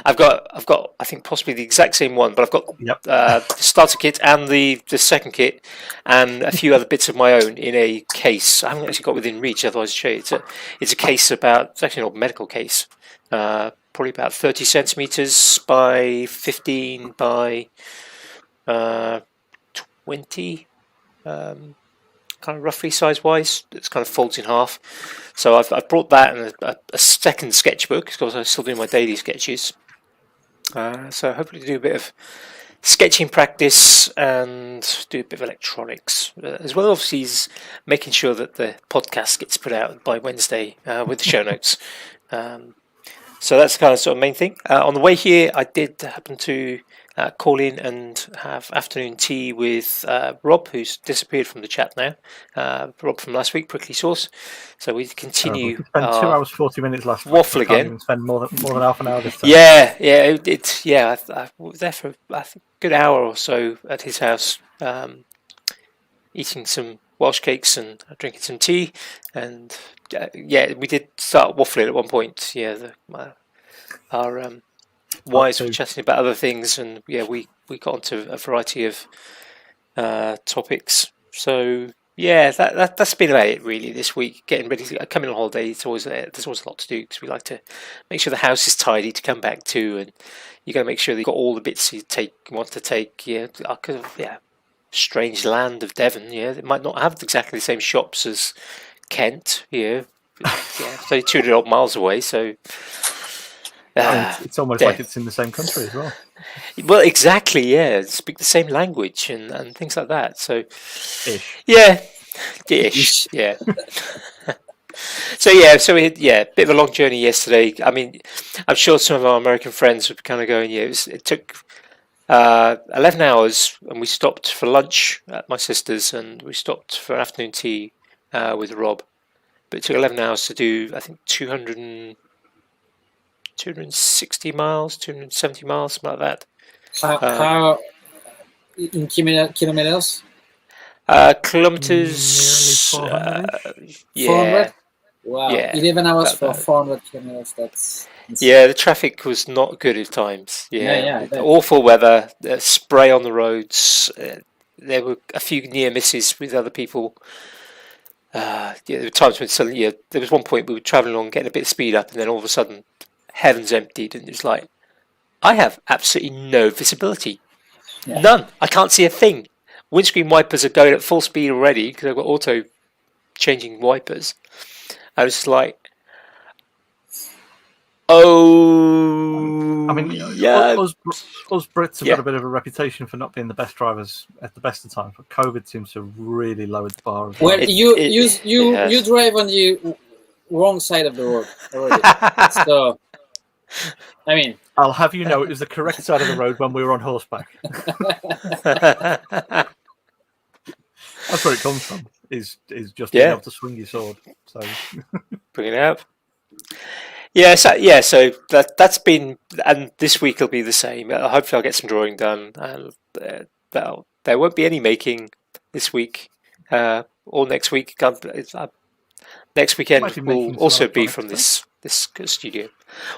I've got. I think possibly the exact same one, but I've got the starter kit and the second kit, and a few other bits of my own in a case. I haven't actually got within reach, otherwise I'd show you. It's a case about. It's actually not a medical case. Probably about 30 centimeters by 15 by 20. Kind of roughly size-wise, it's kind of folds in half. So I've brought that and a second sketchbook because I'm still doing my daily sketches. So hopefully to do a bit of sketching practice and do a bit of electronics, as well obviously as making sure that the podcast gets put out by Wednesday with the show notes. So that's the kind of sort of main thing. On the way here, I did happen to call in and have afternoon tea with Rob, who's disappeared from the chat now. Rob from last week, Prickly Sauce. So we continue. We spent 2 hours 40 minutes last week. Waffle again. Even spend more than half an hour this time. I was there for I think a good hour or so at his house, eating some Welsh cakes and drinking some tea, and we did start waffling at one point. Our wives were chatting about other things, and we got onto a variety of topics. So that's been about it really this week. Getting ready to come on holiday. There's always a lot to do because we like to make sure the house is tidy to come back to, and you got to make sure that you've got all the bits you want to take. Strange land of Devon. It might not have exactly the same shops as Kent. It's only 200 odd miles away, so. It's almost like it's in the same country as well. Well, exactly, speak the same language and things like that. So, ish. So we had a bit of a long journey yesterday. I mean, I'm sure some of our American friends would be kind of going, it took 11 hours, and we stopped for lunch at my sister's, and we stopped for afternoon tea with Rob. But it took 11 hours to do, I think, 260 miles, 270 miles, something like that. How in kilometers? Kilometers. 400? Wow. 11 hours for 400 kilometers. That's insane. The traffic was not good at times. Awful weather, spray on the roads. There were a few near misses with other people. There were times when suddenly, there was one point we were travelling along, getting a bit of speed up, and then all of a sudden, heavens emptied, and it's like, I have absolutely no visibility. None. I can't see a thing. windscreen wipers are going at full speed already because I've got auto changing wipers. I was just like, oh, I mean, yeah, us Brits have yeah. got a bit of a reputation for not being the best drivers at the best of times, but COVID seems to have really lowered the bar. As well. Well, you drive on the wrong side of the road already. So, I mean, I'll have you know, it was the correct side of the road when we were on horseback. That's where it comes from. Is just being able to swing your sword. So bring it out. So that's been, and this week will be the same. Hopefully, I'll get some drawing done, and there won't be any making this week or next week. Next weekend will also be from this studio.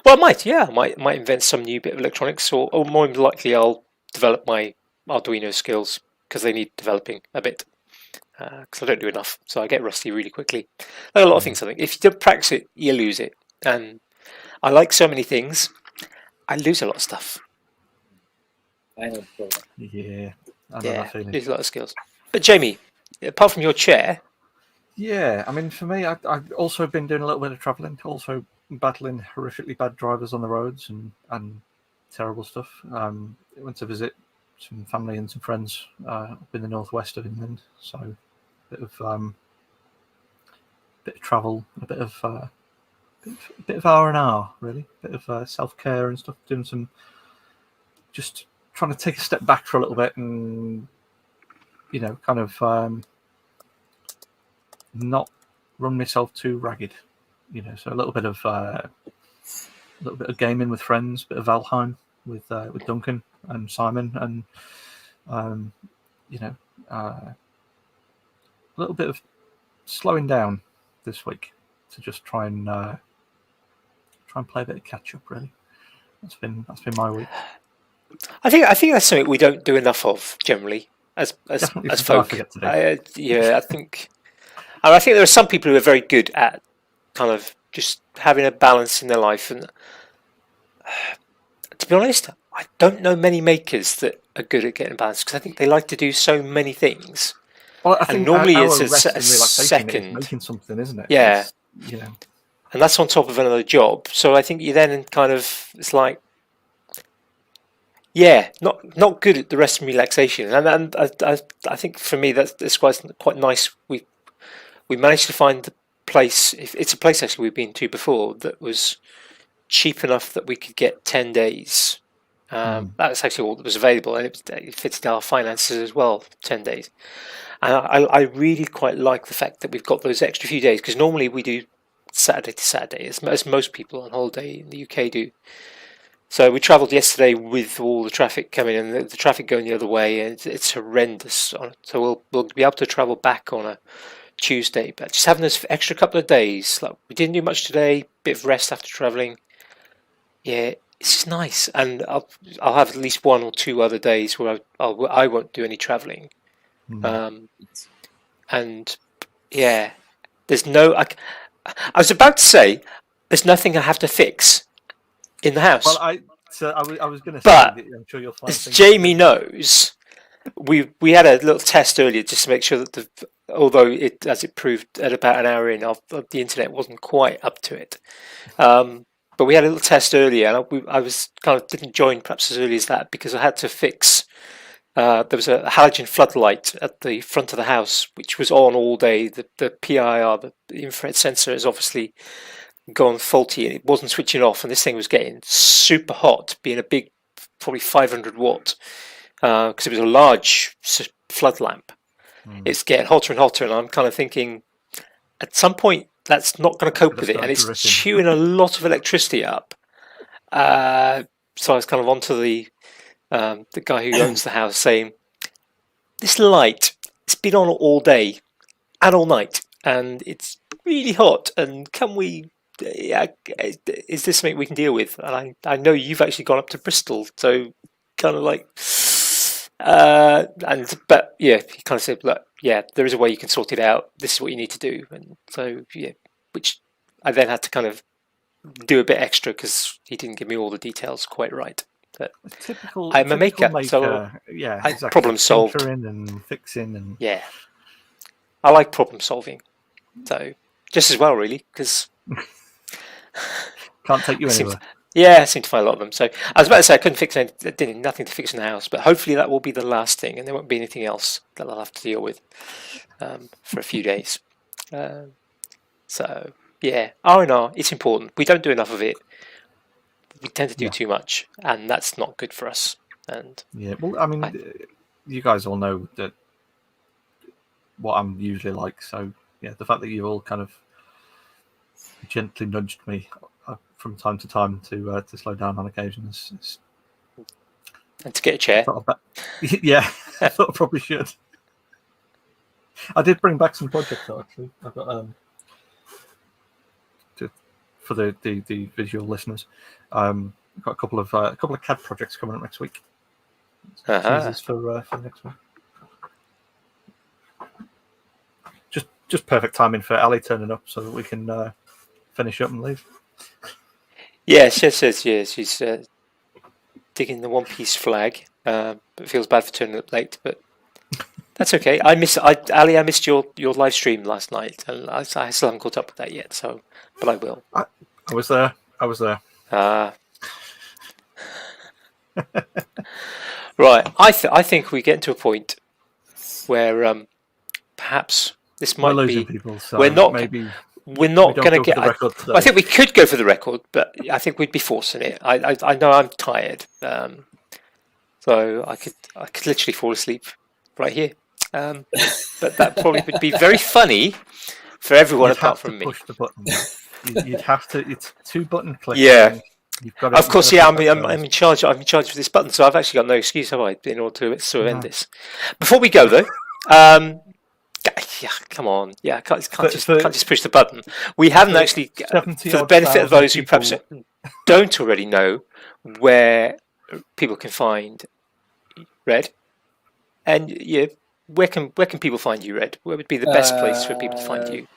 Well, I might invent some new bit of electronics, or more likely, I'll develop my Arduino skills because they need developing a bit. Because I don't do enough, so I get rusty really quickly. Like a lot of things, I think. If you don't practice it, you lose it. And I like so many things, I lose a lot of stuff. I know. Yeah, I know that feeling. Lose a lot of skills. But Jamie, apart from your chair, I mean, for me, I've also been doing a little bit of travelling, also battling horrifically bad drivers on the roads and terrible stuff. I went to visit some family and some friends up in the northwest of England, so a bit of travel, a bit of R&R, really, a bit of self-care and stuff. Doing some, just trying to take a step back for a little bit and kind of not run myself too ragged. So a little bit of gaming with friends, a bit of Valheim with Duncan and Simon, and a little bit of slowing down this week to just try and play a bit of catch up. Really, that's been my week. I think that's something we don't do enough of generally as folk. I think there are some people who are very good at kind of just having a balance in their life, and to be honest, I don't know many makers that are good at getting balance because I think they like to do so many things. Well, I think and normally our it's rest a and second making something, isn't it? Yeah, and that's on top of another job. So I think you then kind of, it's like, not good at the rest of relaxation. And I think for me that's quite nice. We managed to find the place. It's a place actually we've been to before that was cheap enough that we could get 10 days. That was actually all that was available, and it fitted our finances as well. 10 days, and I really quite like the fact that we've got those extra few days, because normally we do Saturday to Saturday, as most people on holiday in the UK do. So we travelled yesterday with all the traffic coming in, the traffic going the other way, and it's horrendous. So we'll be able to travel back on a Tuesday, but just having this extra couple of days, like we didn't do much today, bit of rest after travelling. Yeah, it's just nice, and I'll have at least 1 or 2 other days where I won't do any travelling. And yeah, there's no. I was about to say there's nothing I have to fix in the house. Well, I was going to say, but that I'm sure you'll find as Jamie knows, we had a little test earlier just to make sure that although as it proved at about an hour in, the internet wasn't quite up to it. But we had a little test earlier, and I was didn't join perhaps as early as that because I had to fix. There was a halogen floodlight at the front of the house, which was on all day. The PIR, the infrared sensor, has obviously gone faulty, and it wasn't switching off. And this thing was getting super hot, being a big, probably 500 watt, because it was a large flood lamp. It's getting hotter and hotter, and I'm kind of thinking, at some point, that's not going to cope with it, and it's chewing a lot of electricity up. So I was kind of onto the guy who owns the house saying, this light, it's been on all day and all night, and it's really hot, and is this something we can deal with? And I know you've actually gone up to Bristol, so kind of like, but yeah, he kind of said, look, yeah, there is a way you can sort it out. This is what you need to do. And so, yeah, which I then had to kind of do a bit extra because he didn't give me all the details quite right. But Typical. I'm a maker, so yeah, I exactly. problem solved. Tinkering and fixing and Yeah, I like problem solving. So just as well, really, because can't take you anywhere. I seem to find a lot of them. So I was about to say I couldn't fix nothing to fix in the house, but hopefully that will be the last thing, and there won't be anything else that I'll have to deal with for a few days. So yeah, R&R, it's important. We don't do enough of it. We tend to do too much, and that's not good for us. And yeah, well, I mean, you guys all know that what I'm usually like. So yeah, the fact that you all kind of gently nudged me from time to time to slow down on occasion is and to get a chair. Yeah, I thought I probably should. I did bring back some projects though, actually. I've got for the visual listeners, I've got a couple of CAD projects coming up next week. Teasers for next week. Just perfect timing for Ali turning up so that we can finish up and leave. Yeah, she says she's digging the One Piece flag. But it feels bad for turning up late, but that's okay. Ali, I missed your live stream last night, and I still haven't caught up with that yet. So, but I will. I was there. Right. I think we get to a point where perhaps this might be. People, so we're not. Maybe we're not going to get. I think we could go for the record, but I think we'd be forcing it. I know I'm tired, so I could literally fall asleep right here. But that probably would be very funny for everyone apart from me. Push the button. You'd have to. It's 2-button clicks. Yeah. Of course, yeah. I'm in charge. I'm in charge of this button, so I've actually got no excuse, have I, in order to end this. Before we go, though, yeah, come on, yeah, can't just push the button. We haven't actually, for the benefit of those who perhaps don't already know, where people can find Red, and yeah, where can people find you, Red? Where would be the best place for people to find you?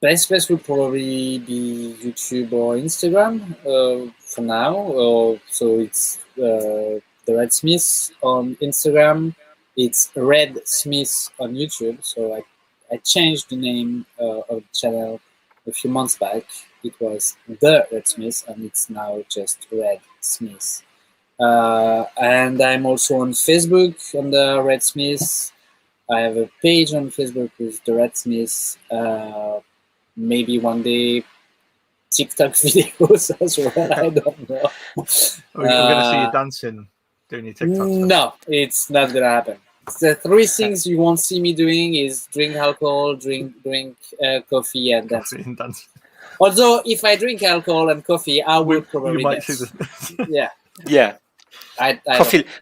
Best place would probably be YouTube or Instagram for now. So it's the Red Smith on Instagram. It's Red Smith on YouTube. So I changed the name of the channel a few months back. It was The Red Smith, and it's now just Red Smith. And I'm also on Facebook under Red Smith. I have a page on Facebook with The Red Smith. Maybe one day TikTok videos as well. I don't know. We're going to see you dancing, doing your TikTok stuff. No, it's not going to happen. The 3 things you won't see me doing is drink alcohol, drink coffee, and dance. Although, if I drink alcohol and coffee, I will probably dance. Yeah.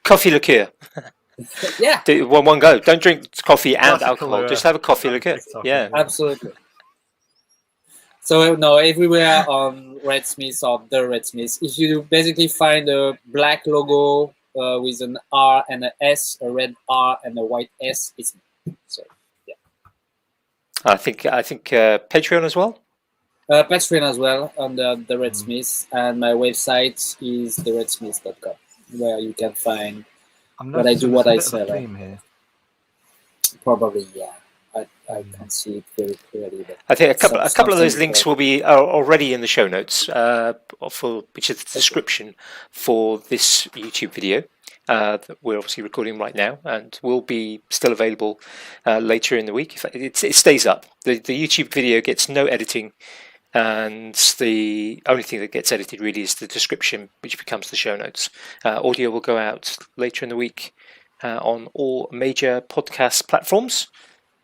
Coffee liqueur. Yeah. One go. Don't drink coffee and alcohol. Just have a coffee liqueur. Yeah. Absolutely. So no, everywhere on Red Smith or The Red Smith, if you basically find a black logo with an R and an S, a red R and a white S, it's me. So yeah. I think Patreon as well. Patreon as well under The Red Smith, and my website is theredsmith.com, where you can find what I do, what I sell. Probably, yeah. I can see it very clearly. I think a couple of those links will be already in the show notes, which is the description for this YouTube video that we're obviously recording right now, and will be still available later in the week. It stays up. The YouTube video gets no editing, and the only thing that gets edited really is the description, which becomes the show notes. Audio will go out later in the week on all major podcast platforms.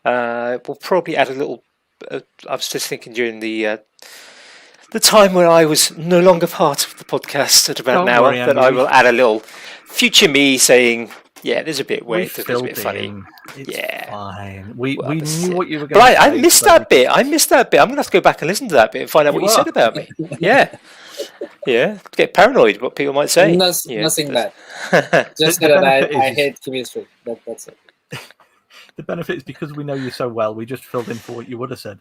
We'll probably add a little. I was just thinking during the time when I was no longer part of the podcast at about an hour, that I will add a little future me saying, "Yeah, there's a bit where it was a bit funny." It's fine. We knew what you were going to say. But I missed that bit. I'm going to have to go back and listen to that bit and find out what you said about me. Yeah. Yeah. Get paranoid what people might say. Nothing bad. Just that I hate chemistry. That's it. The benefit is because we know you so well, we just filled in for what you would have said.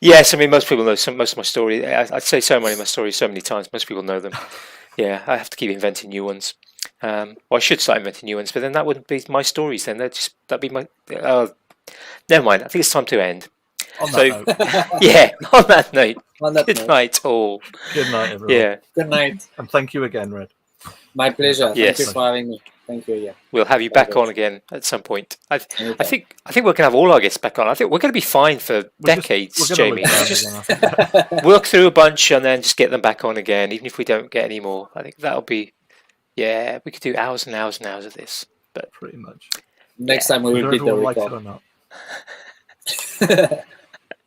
Yes, I mean, most people know most of my story. I say so many of my stories so many times, most people know them. Yeah, I have to keep inventing new ones. Well, I should start inventing new ones, but then that wouldn't be my stories. Then that'd be my. Never mind. I think it's time to end. On So- that note, Yeah. On that note, On that good note, night, all. good night, everyone. Yeah, good night. And thank you again, Red. My pleasure. Yes. Thank you for having me. Thank you. Yeah. we'll have you back on again at some point. I Anytime. think we're gonna have all our guests back on. I think we're gonna be fine for decades, We're gonna Jamie. look down Just again, I think. work through a bunch and then just get them back on again, even if we don't get any more. I think that'll be. Yeah, we could do hours and hours and hours of this. Pretty much. Next time we will Whether beat the everyone likes it record. or not.